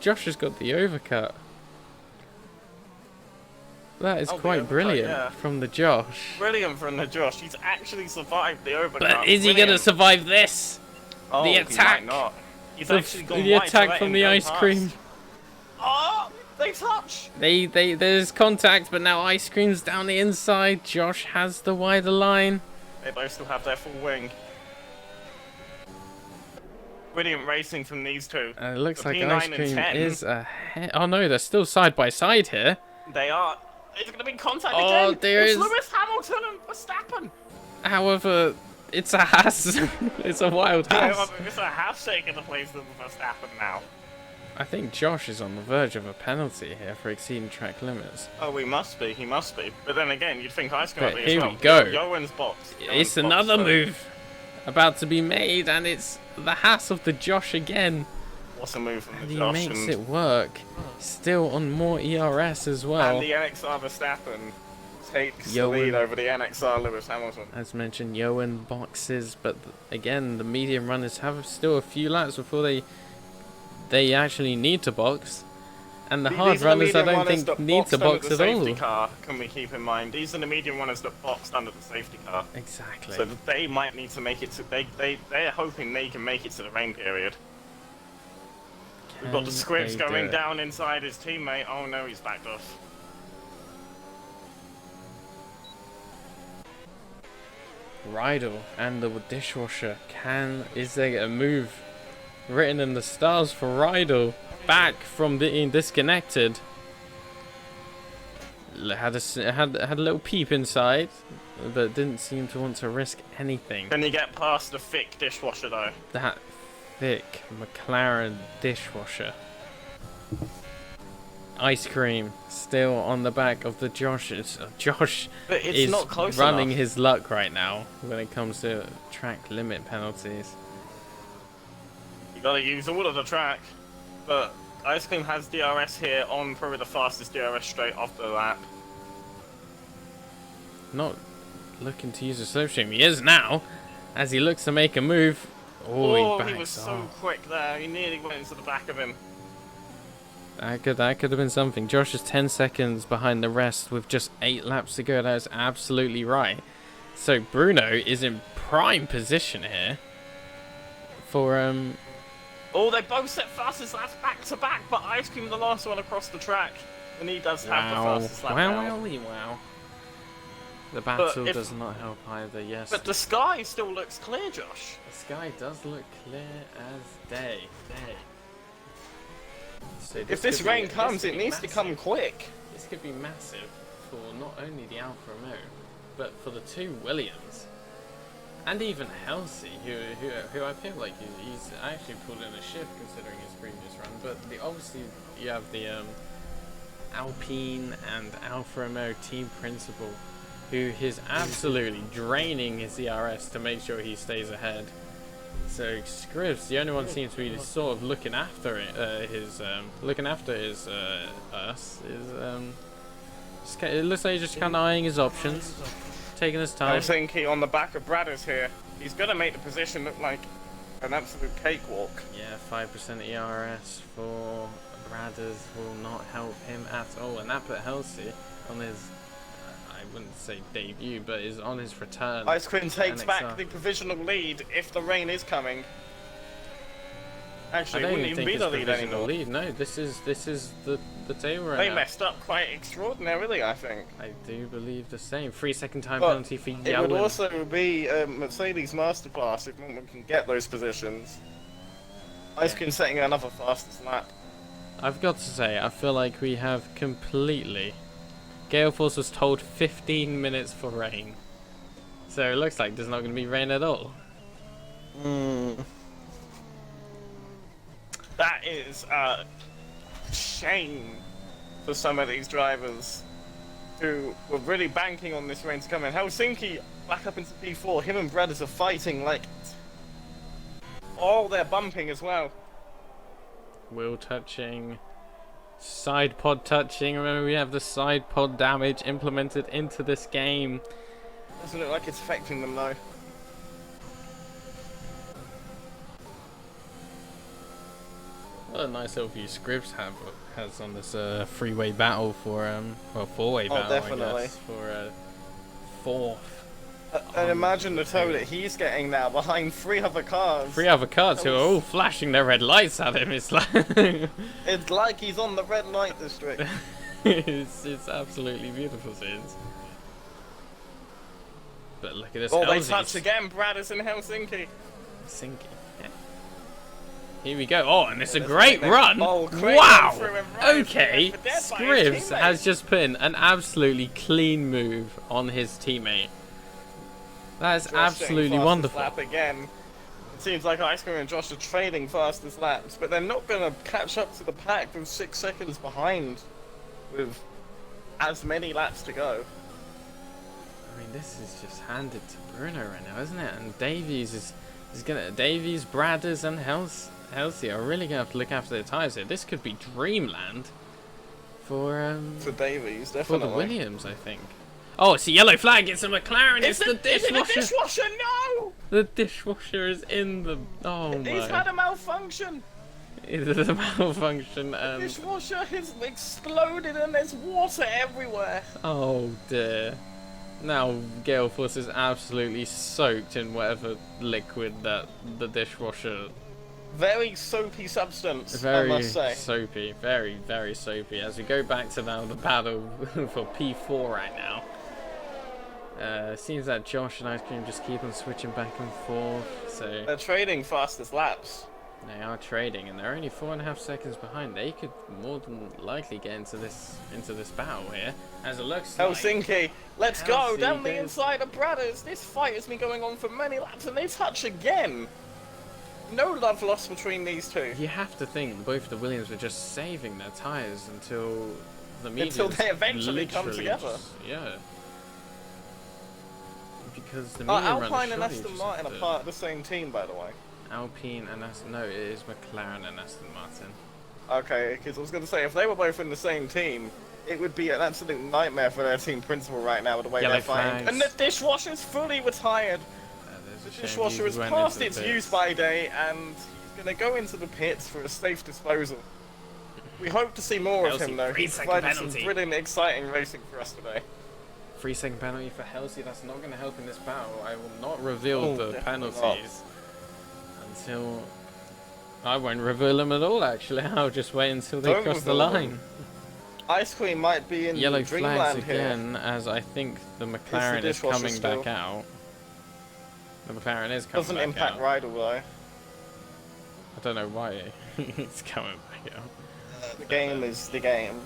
Josh has got the overcut. That is Oh, the quite overcut, brilliant yeah. from the Josh. Brilliant from the Josh. He's actually survived the overcut. But is he going to Brilliant. survive this? Oh, the he attack? might not. He's The, actually gone the wide to attack let from him the go ice past. cream. Oh, they touch. There's contact, but now Ice Cream's down the inside. Josh has the wider line. They both still have their full wing. Brilliant racing from these two. And it looks The like P9 Ice and Cream 10. is ahead. Oh no, they're still side by side here. They are. It's going to be contact Oh, again. there it's is- Lewis Hamilton and Verstappen. However, it's a Haas. It's a wild Haas. It's a half taking the place of Verstappen now. I think Josh is on the verge of a penalty here for exceeding track limits. Oh, he must be. He must be. But then again, you'd think Ice Cream But would be here as well. we go. Yowen's box. It's another move about to be made, and it's the Haas of the Josh again. What's a move from And the he Josh makes and, it work. Still on more ERS as well. and the NXR Verstappen takes the Yowen. lead over the NXR Lewis Hamilton. As mentioned, Yowen boxes, but again, the medium runners have still a few laps before they actually need to box. And the hard These are the runners, I medium don't runners think, that need to boxed box under at the all. safety car, can we keep in mind? These are the medium runners that boxed under the safety car. Exactly. So that they might need to make it to... They're hoping they can make it to the rain period. We've got the Can scripts they do going it? down inside his teammate. Oh no, he's backed off. Rydell and the dishwasher. Is there a move written in the stars for Rydell? Back from being disconnected. Had a little peep inside, but didn't seem to want to risk anything. Can you get past the thick dishwasher though? That thick McLaren dishwasher. Ice Cream still on the back of the Josh. Josh But it's is not close running enough. his luck right now when it comes to track limit penalties. You gotta use all of the track. But Ice Cream has DRS here on probably the fastest DRS straight off the lap. Not looking to use a slipstream. He is now, as he looks to make a move. Oh, he he backs was so off. quick there. He nearly went into the back of him. That could have been something. Josh is 10 seconds behind the rest with just 8 laps to go. That is absolutely right. So Bruno is in prime position here for Oh, they both set fastest laps back to back, but Ice Cream the last one across the track, and he does have the fastest lap now. Wow. The battle if- does not help either. Yes, But the sky still looks clear, Josh. the sky does look clear as day. So If this could be- rain comes, could it be needs to massive. come quick. This could be massive for not only the Alfa Romeo, but for the two Williams, and even Halsey, who I feel like he's actually pulled in a shift considering his previous run. But obviously you have the Alpine and Alfa Romeo team principal, who is absolutely draining his ERS to make sure he stays ahead. So Scribbs, the only one seems to be sort of looking after it, us. It looks like he's just kind of eyeing his options, taking his I time. was thinking on the back of Bradders here, he's going to make the position look like an absolute cakewalk. Yeah, 5% ERS for Bradders will not help him at all. And that put Halsey on his, I wouldn't say debut, but is on his return. Ice Cream takes NXR. back the provisional lead if the rain is coming. Actually, I it don't wouldn't even even think be it's the lead provisional anymore. lead. No, this is the table right They now. messed up quite extraordinarily, I think. I do believe the same. 3-second time But penalty for it would Yellen. also be Mercedes masterclass if one can get those positions. Ice Cream setting another fastest lap. I've got to say, I feel like we have completely... Gale Force was told 15 minutes for rain. So it looks like there's not going to be rain at all. That is a shame for some of these drivers who were really banking on this rain to come in. Helsinki back up into P4. Him and Bradders are fighting like... Oh, they're bumping as well. Wheel touching, side pod touching. Remember, we have the side pod damage implemented into this game. Doesn't look like it's affecting them though. What a nice little view Scribs has on this freeway battle for well, four-way battle, definitely. I guess, for fourth. And imagine the tow that he's getting now behind 3 other cars. 3 other cars who are all flashing their red lights at him. It's like It's like he's on the red light district. it's absolutely beautiful scenes. But look at this. Oh, they Helsies. touch again, Bradders in Helsinki. Helsinki. Yeah. Here we go. Oh, and it's a great run. Oh, great wow. run through and right. Okay. For dead by his Scribs teammate. has just put in an absolutely clean move on his teammate. That is Josh absolutely getting fastest wonderful. lap again. It seems like Ice Cream and Josh are trading fastest laps, but they're not going to catch up to the pack with 6 seconds behind with as many laps to go. I mean, this is just handed to Bruno right now, isn't it? And Davies is gonna. Davies, Bradders, and Halsey are really gonna have to look after their tyres here. This could be dreamland for Davies, for definitely. the Williams, I think. Oh, it's a yellow flag. It's a McLaren. It's the Is it dishwasher. the dishwasher? No! The dishwasher is in the. Oh my! He's had a malfunction. It's a malfunction The and. dishwasher has exploded and there's water everywhere. Oh dear. Now Gale Force is absolutely soaked in whatever liquid that the dishwasher. Very soapy substance, Very I must say. soapy, very, very soapy. As we go back to now the battle for P4 right now. Seems that Josh and Ice Cream just keep on switching back and forth. So They're trading fastest laps. they are trading, and they're only 4.5 seconds behind. They could more than likely get into this battle here, as it looks like. Helsinki, let's go Helsinki down the goes- inside of Bradders. This fight has been going on for many laps, and they touch again. No love lost between these two. You have to think both the Williams were just saving their tyres until the mediums Until they eventually come literally together. just- yeah. Because the medium Alpine runners and surely Aston just Martin have are to- part of the same team, by the way. Alpine and Aston. No, it is McLaren and Aston Martin. Okay, because I was going to say, if they were both in the same team, it would be an absolute nightmare for their team principal right now with the way Yellow they're fighting. flags. And the dishwasher's fully retired. There's a The shame dishwasher he is went past into its the pits. use by day, and he's going to go into the pits for a safe disposal. We hope to see more of Chelsea, him, though. 3 He's second provided some penalty. brilliant, exciting racing for us today. 3-second penalty for Halsey. That's not going to help in this battle. I will not reveal Oh, the definitely penalties until. I won't reveal them at all, actually. I'll just wait until they Don't cross the reveal them. line. Ice Cream might be in Yellow flags dreamland here. again, as I think the McLaren is dishwasher coming still. back out. The McLaren is coming Doesn't back impact out. Rydell, though. I don't know why it's coming back out. The game is the game.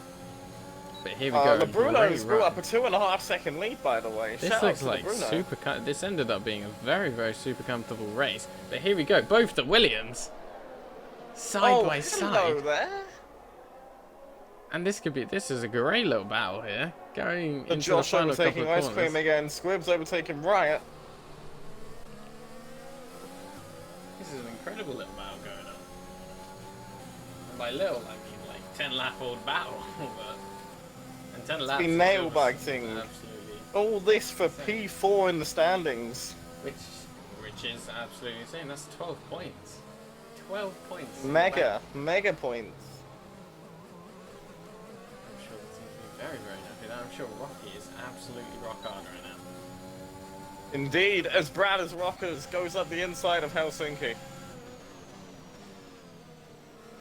But here we go. The Bruno's great grew run. up a 2.5 second lead, by the way. This Shout looks out to like the Bruno. super. This ended up being a very, very super comfortable race. But here we go. Both the Williams, side by Hello side, there. and this could be. This is a great little battle here, going The into Josh the final couple overtaking of Ice corners. Cream again. Squibs overtaking Riot. This is an incredible little battle going on. And by little, I mean like 10-lap-old battle. And 10 laps. been is nail-biting. Absolutely. All this for P4 in the standings. Which which is absolutely insane. That's 12 points. 12 points. Mega Wow. points. I'm sure the team's going to be very, very happy. I'm sure Rocky is absolutely rock hard right now. Indeed, as Brad as Rockers goes up the inside of Helsinki.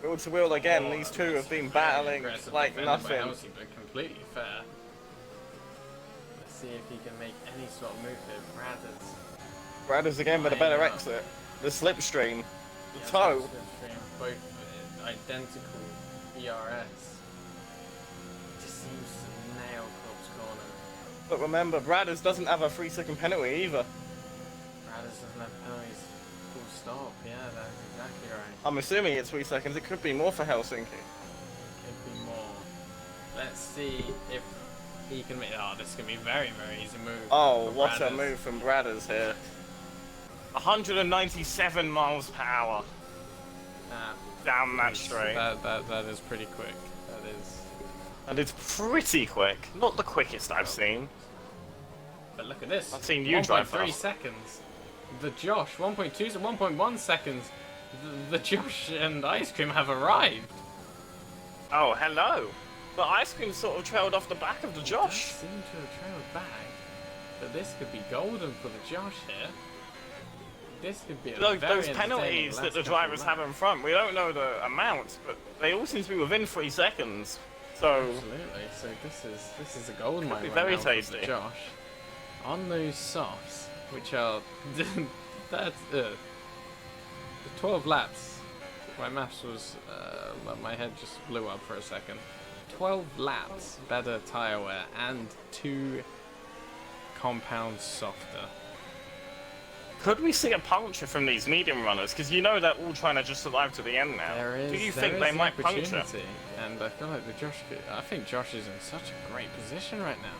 Wheel to wheel again, these two have been battling Aggressive like defended by nothing. Elsie, but completely fair. Let's see if he can make any sort of move here. Brad is again with a better exit. The slipstream. The toe. Both identical ERS. Just seems to nail Klopp's corner. But remember, Bradders doesn't have a 3-second penalty either. Bradders doesn't have penalties. Full stop. Yeah, that's exactly right. I'm assuming it's 3 seconds. It could be more for Helsinki. Could be more. Let's see if he can make. Oh, this is gonna be a very, very easy move. Oh, for what a Bradders. move from Bradders here. 197 miles per hour down that straight. That is pretty quick. That is. And it's pretty quick. Not the quickest I've seen. But look at this. I've seen you drive 1.3 fast. seconds. The Josh 1.2 to 1.1 seconds. The Josh and Ice Cream have arrived. Oh, hello. But Ice Cream sort of trailed off the back of the Josh. Does seem to have trailed back. But this could be golden for the Josh here. This could be a very Those entertaining penalties that last the couple drivers of have laps. in front, we don't know the amount, but they all seem to be within 3 seconds. So Absolutely. So this is a golden mine be right very now for the tasty. Josh. On those softs, which are the 12 laps. My maths was my head just blew up for a second. 12 laps, better tyre wear, and 2 compounds softer. could we see a puncture from these medium runners? Because you know they're all trying to just survive to the end now. Do you think they might puncture? And I feel like the Josh. I think Josh is in such a great position right now.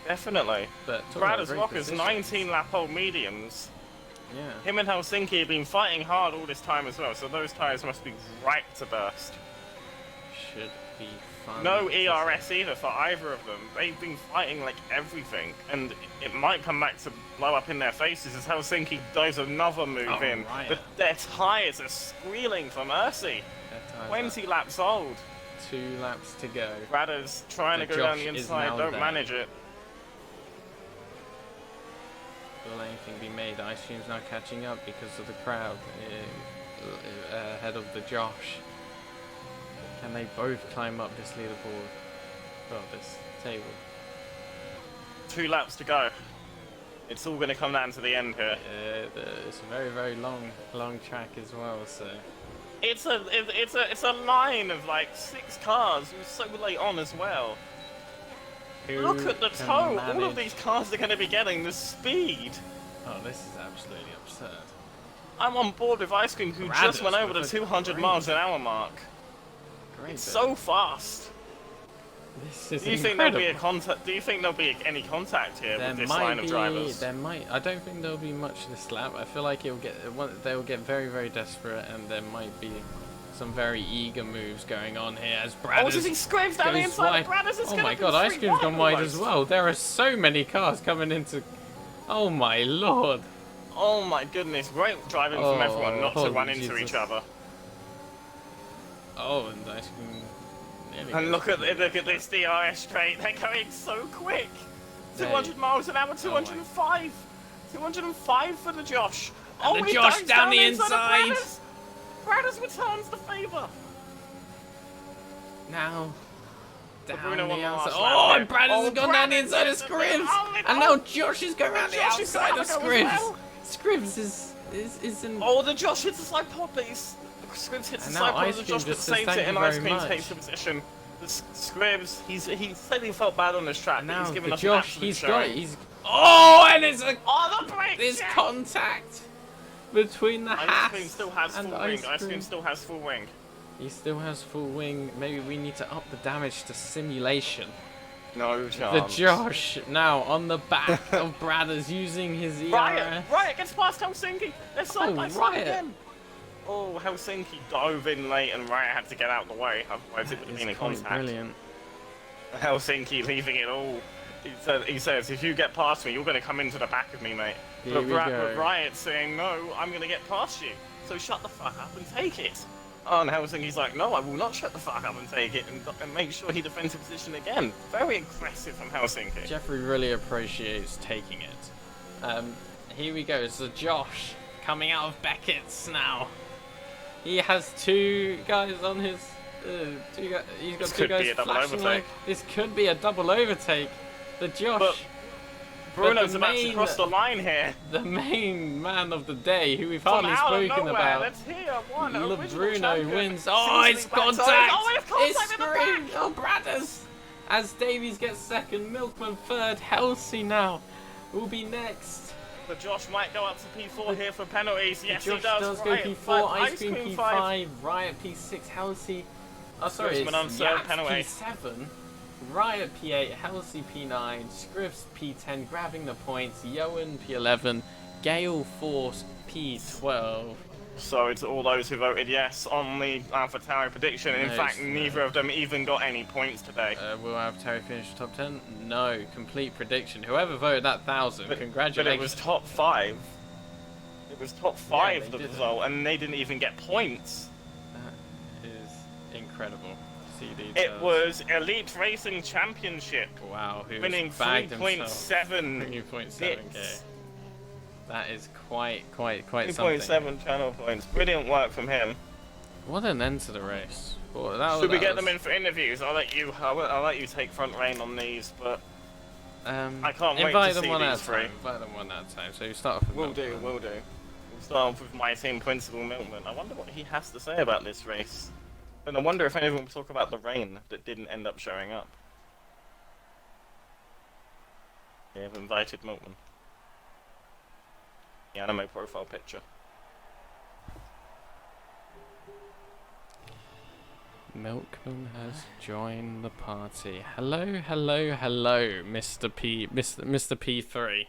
Definitely. But talking Brad about as great Rockers, positions, 19-lap-old mediums. Yeah. Him and Helsinki have been fighting hard all this time as well, so those tyres must be ripe to burst. Should be fun. No to ERS either for either of them. They've been fighting like everything, and it might come back to blow up in their faces as Helsinki does another move Oh, in. right. But their tyres are squealing for mercy. see. 20 laps old. 2 laps to go. Bradders trying The to go down the Josh is inside, now don't there. manage it. Will anything be made? Ice Cream's now catching up because of the crowd ahead of the Josh. Can they both climb up this leaderboard? Well, this table. 2 laps to go. It's all going to come down to the end here. It's a very, very long track as well. So It's a line of like 6 cars who's so late on as well. who Look at the can toe. All manage- of these cars are going to be getting the speed. Oh, this is absolutely absurd. I'm on board with Ice Cream, who Bradders just went over the with a 200 great- miles an hour mark. Great. It's bit. so fast. This is Do you think incredible. there'll be a contact? Do you think there'll be any contact here There with this might line of be. drivers? There might. I don't think there'll be much this lap. I feel like they'll get very, very desperate, and there might be some very eager moves going on here as Bradders Oh, does he scrape down the goes inside wide. of Bradders? It's Oh gonna my be god, Ice 3-1 Cream's gone wide almost. as well. There are so many cars coming into. Oh my lord. Oh my goodness, great driving from everyone not to holy run into Jesus. each other. Oh, and Ice Cream. nearly And goes look at this DRS straight. They're going so quick. They- 200 miles an hour, 205. 205 for the Josh. And the he Josh dives down the inside of inside. Bradders returns the favour. Now. Down Bruno the on the outside. last Oh, lap and here. Bradders Oh, has gone down the Bradders inside of is- Scribs. oh, And now Josh is going around the Josh is outside of gonna go as Scribs. well. Scribs is in. Oh, the Josh hits the side pod, but Scribs hits the And side now pod, Ice the Cream Josh just but says saves thank it, you and Ice very Cream much. takes the position. The Scribs, he said he felt bad on this track, And but now he's given the us Josh, an he's absolute got. showing. He's. Oh, and it's a. Oh, the break! There's yeah! contact between the Ice Cream hats still has and full Ice wing. Ice Cream Cream. still has full wing. He still has full wing. Maybe we need to up the damage to simulation. No The chance. Josh now on the back of Bradders using his ERS. Riot gets past Helsinki. They're side by side Riot. again. Oh, Helsinki dove in late and Riot had to get out of the way, otherwise it would have It's been in quite contact. brilliant. Helsinki leaving it all. He says, if you get past me, you're going to come into the back of me, mate. Here But we go. but Riot's saying, no, I'm going to get past you. So shut the fuck up and take it. Oh, and Helsing's like, no, I will not shut the fuck up and take it, and make sure he defends his position again. Very aggressive from Helsinki. Jeffrey really appreciates taking it. Here we go. So Josh coming out of Beckett's now. He has two guys on his. He's got This two could guys be a double flashing overtake. This could be a double overtake. The Josh. But Bruno's the about to main- cross the line here. The main man of the day, who we've From hardly out of spoken nowhere, about. let's hear one original Bruno champion. wins. Oh, it's Seasoning backside. contact! Oh, it's contact in the screwed! back. Oh, Bradders! As Davies gets second, Milkman third, Halsey now will be next. But Josh might go up to P4 here for penalties. Yes, Josh he does. does go Riot P4, five, Ice Cream P5, Riot P6, Halsey. Oh, sorry, Grossman on it's third, Yap penalty. P7, Riot P8, Halsey P9, Scriffs P10, grabbing the points, Yoan P11, Gale Force P12. So it's all those who voted yes on the AlphaTauri prediction. In No, fact, it's- neither of them even got any points today. Will Terry finish top 10? No, complete prediction. Whoever voted that 1,000, congratulations. But it was top 5. It was top 5 they the did. result, and they didn't even get points. That is incredible. CD It does. was Elite Racing Championship, Wow, who's winning bagged himself 3.7 3.7k. bits. That is quite something. 3.7 channel points. Brilliant work from him. What an end to the race. Well, that Should we that get was- them in for interviews? I'll let you take front rein on these, but I can't wait invite to them see one at these a three. time. Invite them one at a time. So you start off with We'll Milkman. do. We'll start off with my team principal, Milkman. I wonder what he has to say about this race. And I wonder if anyone will talk about the rain that didn't end up showing up. They have invited Milkman. The anime profile picture. Milkman has joined the party. Hello, Mr. P, Mr. P3.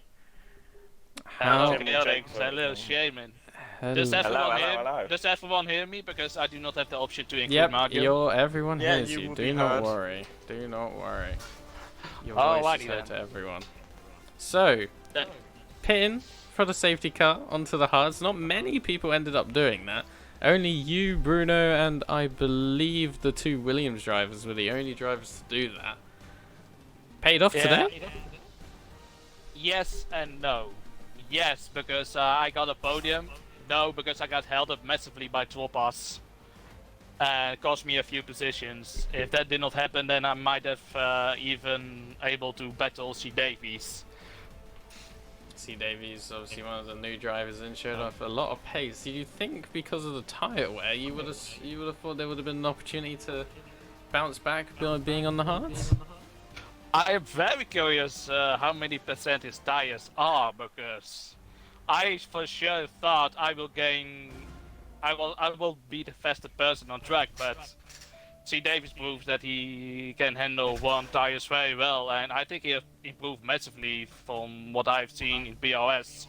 How? Jimmy Yeah, Jacko. it's a little shaming. Hello. Hello. Does everyone hear me? Because I do not have the option to include Yep, Mario. everyone Yeah, hears you you. will Do be not heard. worry. Do not worry. Your Oh, voice is alrighty heard then. to everyone. So, That- pin for the safety car onto the hards. Not many people ended up doing that. Only you, Bruno, and I believe the two Williams drivers were the only drivers to do that. Paid off today? Yes and no. Yes, because I got a podium. No, because I got held up massively by Tropas. It cost me a few positions. If that did not happen, then I might have even able to battle C. Davies. C. Davies, obviously one of the new drivers, and showed off a lot of pace. Do you think because of the tyre wear, you would have thought there would have been an opportunity to bounce back by being on the hards? I am very curious how many percent his tires are, because I for sure thought I will be the fastest person on track, but C. Davis proves that he can handle one tires very well, and I think he has improved massively from what I've seen in BOS.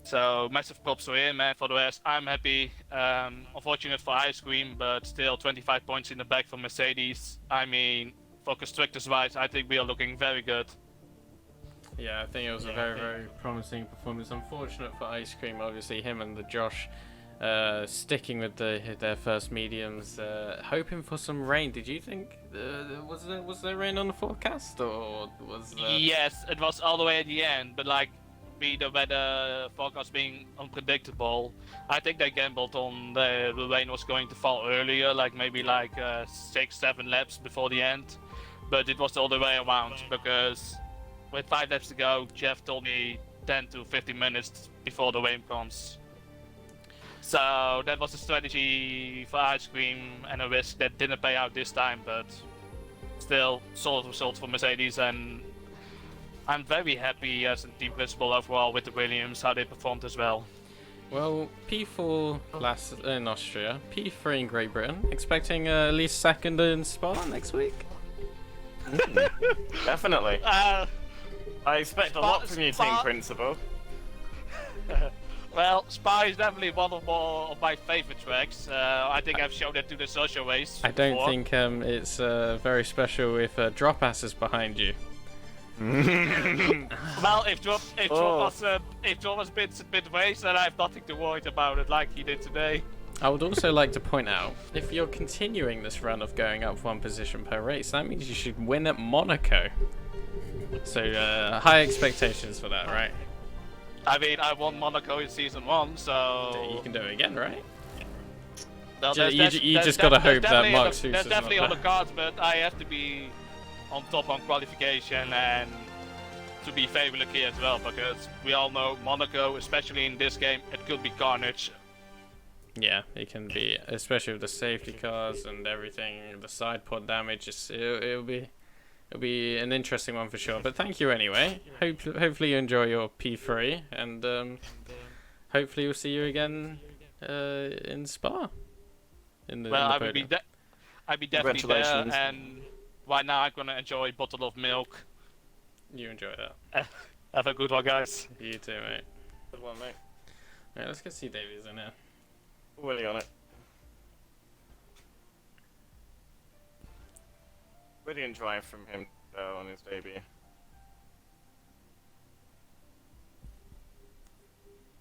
So massive props to him, and for the rest, I'm happy. Unfortunate for Ice Cream, but still 25 points in the back for Mercedes. I mean, for constructors wise, I think we are looking very good. Yeah, I think it was a very promising performance. Unfortunate for Ice Cream, obviously him and the Josh sticking with their first mediums, hoping for some rain. Did you think was there rain on the forecast, or was there... Yes, it was all the way at the end, but like the weather forecast being unpredictable, I think they gambled on the rain was going to fall earlier, like maybe 6-7 laps before the end, but it was all the way around, because with 5 laps to go, Jeff told me 10 to 15 minutes before the rain comes. So that was a strategy for Ice Cream and a risk that didn't pay out this time, but still solid result for Mercedes, and I'm very happy as a team principal overall with the Williams, how they performed as well. Well, P4 last in Austria, P3 in Great Britain. Expecting at least second in Spa next week. Definitely. I expect a lot from your team Spa- principal. Well, Spa is definitely one of my favorite tracks. I think I've shown that to the social race. I don't before. think it's very special if drop ass is behind you. Well, if Joe was a bit waste, then I have nothing to worry about it like he did today. I would also like to point out, if you're continuing this run of going up one position per race, that means you should win at Monaco. So high expectations for that, right? I mean, I won Monaco in season 1, so You can do it again, right? No, You just gotta hope that Mark Seuss That's is definitely not on the cards, but I have to be on top on qualification and to be fairly lucky as well, because we all know Monaco, especially in this game, it could be carnage. Yeah, it can be, especially with the safety cars and everything, the side pod damage. It'll be an interesting one for sure. But thank you anyway. Hopefully you enjoy your P3, and hopefully we'll see you again in Spa. I'll be definitely there, and right now I'm gonna enjoy a bottle of milk. You enjoy that. Have a good one, guys. You too, mate. Good one, mate. Alright, let's go see Davies in here. Willie on it. Brilliant drive from him on his debut.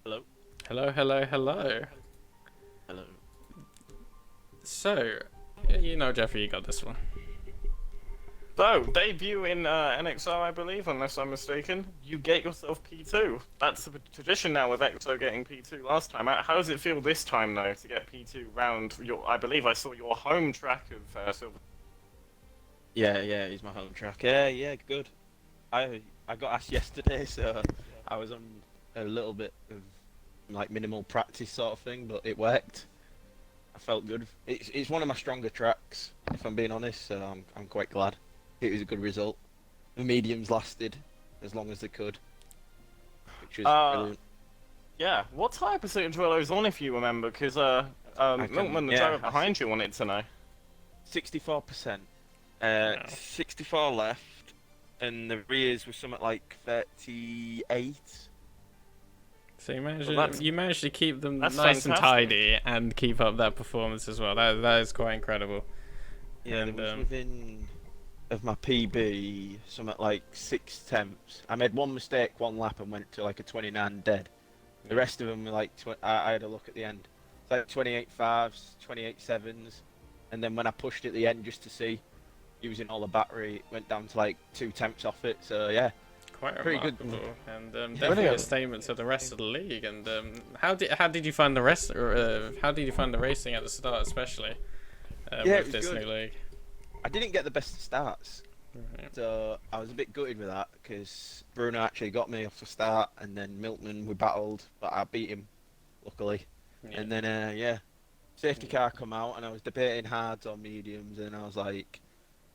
Hello. Hello, hello, hello. Hello. So, you know, Jeffrey, you got this one. So, debut in NXR, I believe, unless I'm mistaken. You get yourself P2. That's a tradition now with EXO getting P2 last time. How does it feel this time, though, to get P2 round your... I believe I saw your home track of Silver... Yeah, he's my home track. Yeah, good. I got asked yesterday, so I was on a little bit of like minimal practice sort of thing, but it worked. I felt good. It's one of my stronger tracks, if I'm being honest. So I'm quite glad. It was a good result. The mediums lasted as long as they could, which was brilliant. Yeah, what type percentage were those on, if you remember? Because Milkman, the driver behind you, wanted to know. 64%. 64 left, and the rears were something like 38. So you that's- managed to keep them that's nice and fantastic. tidy and keep up that performance as well. That is quite incredible. Yeah, And, it was within of my PB, something like 6/10. I made one mistake one lap and went to like a 29 dead. The rest of them were like, I had a look at the end. It's like 28 5s, 28 7s, and then when I pushed at the end just to see, using all the battery, it went down to like 2/10 off it. So yeah, Quite pretty good. remarkable, and definitely a statement to the rest of the league. And how did you find the rest? How did you find the racing at the start, especially Yeah, with it was this good. new league? I didn't get the best starts, Right. so I was a bit gutted with that because Bruno actually got me off the start, and then Milton we battled, but I beat him, luckily. Yeah. And then safety car come out, and I was debating hards or mediums, and I was like,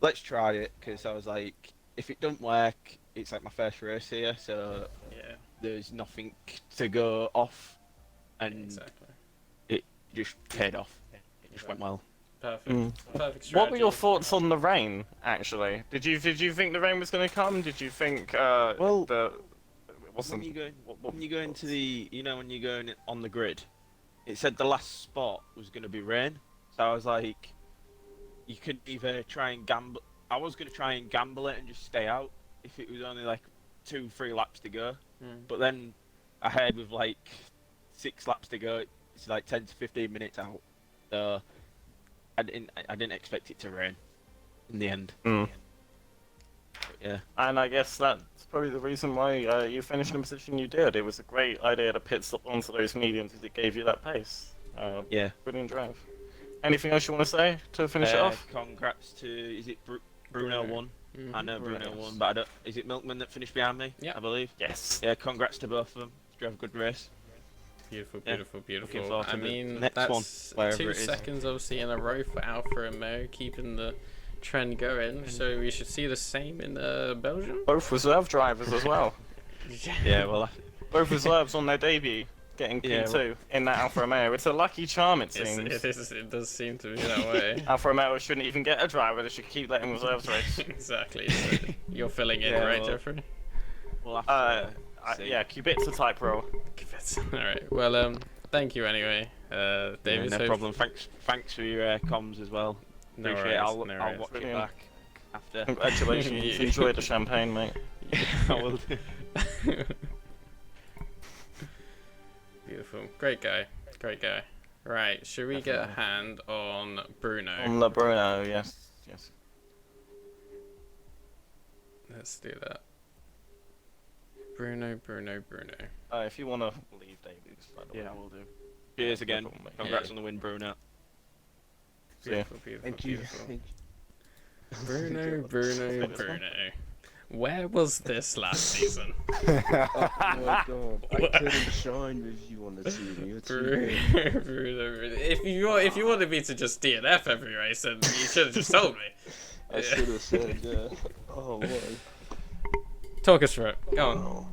let's try it, because I was like, if it doesn't work, it's like my first race here, so Yeah, there's nothing to go off, and exactly. it just paid off. It just went well. Perfect. Perfect strategy. What were your thoughts on the rain, actually? Did you think the rain was going to come? Did you think it wasn't... When you go into the, when you're going on the grid, it said the last spot was going to be rain, so I was like, you could either try and gamble. I was going to try and gamble it and just stay out if it was only like 2-3 laps to go. But then I heard with like 6 laps to go, it's like 10 to 15 minutes out. So I didn't expect it to rain in the end. But yeah. And I guess that's probably the reason why you finished in the position you did. It was a great idea to pit stop onto those mediums because it gave you that pace. Yeah. Brilliant drive. Anything else you want to say to finish it off? Congrats to, is it Bruno won? Mhm. I know Bruno Bruno. won, but is it Milkman that finished behind me? Yeah. I believe. Yes. Yeah, congrats to both of them. Did you have a good race? Beautiful, Yeah. beautiful, Looking beautiful. forward to I the mean, next one, that's wherever 2 it is. seconds obviously in a row for Alpha and Mo, keeping the trend going. So we should see the same in Belgium. Both reserve drivers as well. Yeah, well, Both reserves on their debut, getting Yeah, P2 in that Alfa Romeo. It's a lucky charm, it seems. It does seem to be that way. Alfa Romeo shouldn't even get a driver, they should keep letting reserves race. Exactly. So you're filling in, Yeah, right, well, Jeffrey? we'll have to see. Yeah, Kubica type role. All right. Well, thank you anyway, Yeah, David. no problem. Thanks for your comms as well. No Appreciate it. worries, I'll watch it Brilliant. back after. Congratulations. Enjoy the champagne, mate. I will do. Beautiful. Great guy. Great guy. Right, should we get a hand on Bruno? On the Bruno, yes. Let's do that. Bruno. If you want to leave, Davies, by the way. Yeah, we'll do. Cheers again. No problem, mate. Congrats Yeah. on the win, Bruno. Beautiful, beautiful, Thank you. beautiful. Thank Bruno. Where was this last season? you. Oh my god, I couldn't shine with you on the team. You're too good. Bruno. If you wanted me to just DNF every race, then you should have just told me. I should have said, yeah. Oh, what? Talk us through it. Go on.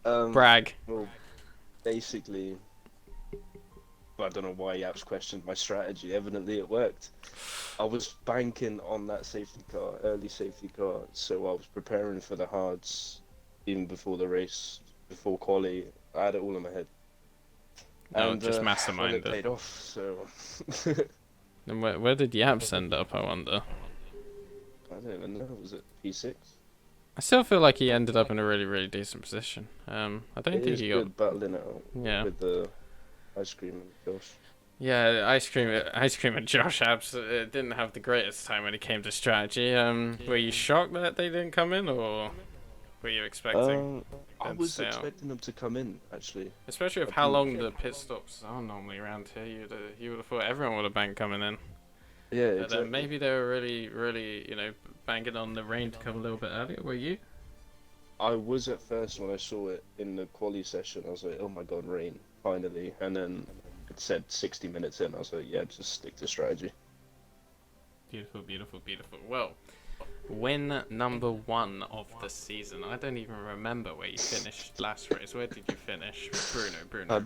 Oh. Brag. Well, basically, I don't know why Yaps questioned my strategy. Evidently, it worked. I was banking on that early safety car, so I was preparing for the hards even before the race, before quali. I had it all in my head. No, just well, mastermind it it. paid off. So And where did Yaps end up, I wonder? I don't even know. Was it P6? I still feel like he ended up in a really, really decent position. I don't It think is he got... good battling it out Yeah. with the ice cream and Josh. Yeah, ice cream and Josh Abs didn't have the greatest time when it came to strategy. Were you shocked that they didn't come in, or were you expecting? I them to was stay out? expecting them to come in, actually. Especially with how long the pit stops are normally around here, you would have thought everyone would have banged coming in. Yeah, But exactly. maybe they were really, really, banging on the rain to come a little bit earlier. Were you? I was at first when I saw it in the quali session. I was like, oh my god, rain, finally. And then it said 60 minutes in. I was like, yeah, just stick to strategy. Beautiful, beautiful, beautiful. Well, win number 1 of the season. I don't even remember where you finished last race. Where did you finish? Bruno.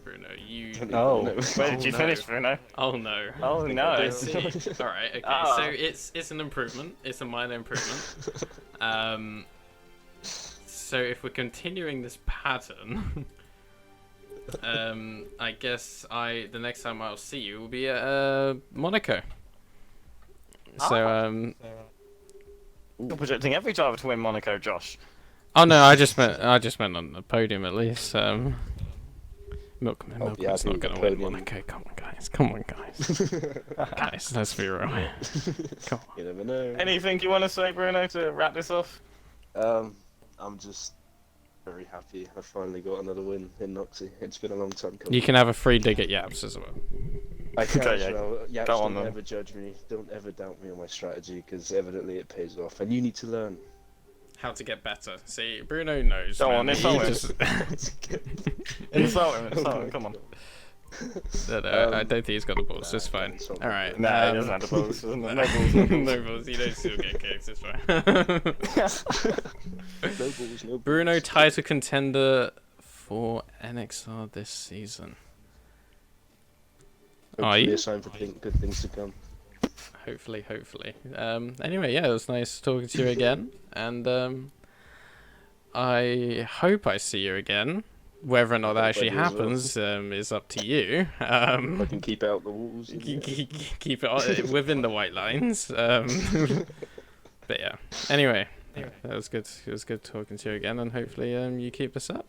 You. Oh, No. where did you no. finish, Bruno? Oh no. Oh no. I see. All right. Okay. Ah. So it's an improvement. It's a minor improvement. So if we're continuing this pattern, I guess the next time I'll see you will be at Monaco. So You're projecting every driver to win Monaco, Josh. oh no, I just meant on the podium at least. Milkman's yeah, I not think gonna the win podium. Monaco. Come on, guys. Guys, let's be real. Come on. You never know. Anything you want to say, Bruno, to wrap this off? I'm just very happy. I finally got another win in Noxie. It's been a long time coming. You can have a free dig at Yaps as well. I can Okay, as yeah. well. Yaps, Go on, don't then. ever judge me. Don't ever doubt me on my strategy, because evidently it pays off. And you need to learn. How to get better. See, Bruno knows. Go on, man. insult He him. just- Insult him, come on. I don't think he's got the balls. It's fine. insult All right. Nah, he doesn't have the balls. No balls. No balls. You don't still get kicks. It's fine. No balls, no balls. Bruno, title contender for NXR this season. Are Hopefully you? a sign for good things to come. Hopefully. Anyway, yeah, it was nice talking to you again, and I hope I see you again. Whether or not that I hope I actually do as well. happens is up to you. I can keep out the walls. Keep it within the white lines. But yeah. Anyway, that was good. It was good talking to you again, and hopefully you keep this up.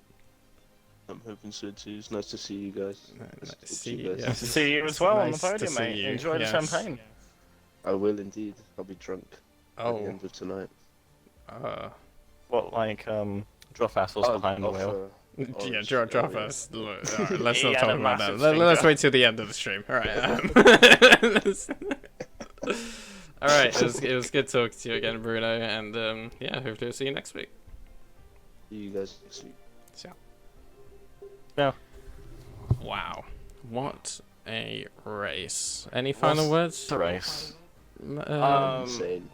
I'm hoping so too. It's nice to see you guys. Nice to Talk see to you. guys. Nice to see you as well on the Nice to podium, see mate. you, Enjoy the yes. champagne. I will indeed. I'll be drunk at the Oh, end of tonight. What, like, drop assholes behind the wheel? yeah, Orange, drop oh, yeah. us. Alright, let's He not had talk a about that. massive Let's stinker. wait till the end of the stream. All right. All right. It was good talking to you again, Bruno, and yeah, hopefully we'll see you next week. See you guys next week. So. Yeah. Wow, what a race! Any final words? It's a race. Insane.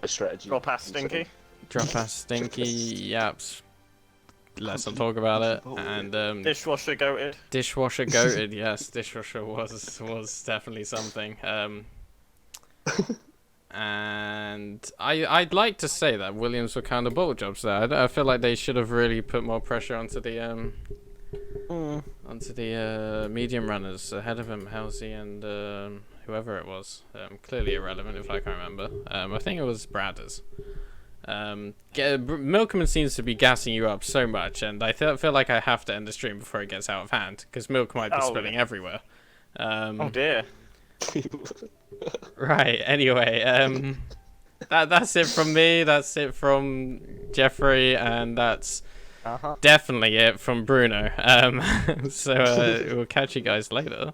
My strategy. Drop past insane. Stinky. Drop us stinky yaps. Let's not talk about it. And Dishwasher goated. dishwasher goated. Yes, dishwasher was definitely something. And I'd like to say that Williams were kind of ball jobs there. I feel like they should have really put more pressure onto the medium runners ahead of him, Halsey and whoever it was. Clearly irrelevant if I can remember. I think it was Bradders. Milkman seems to be gassing you up so much, and I feel like I have to end the stream before it gets out of hand, because Milk might be spilling everywhere. Oh dear. Right, anyway, that's it from me, that's it from Jeffrey, and that's definitely it from Bruno. So we'll catch you guys later.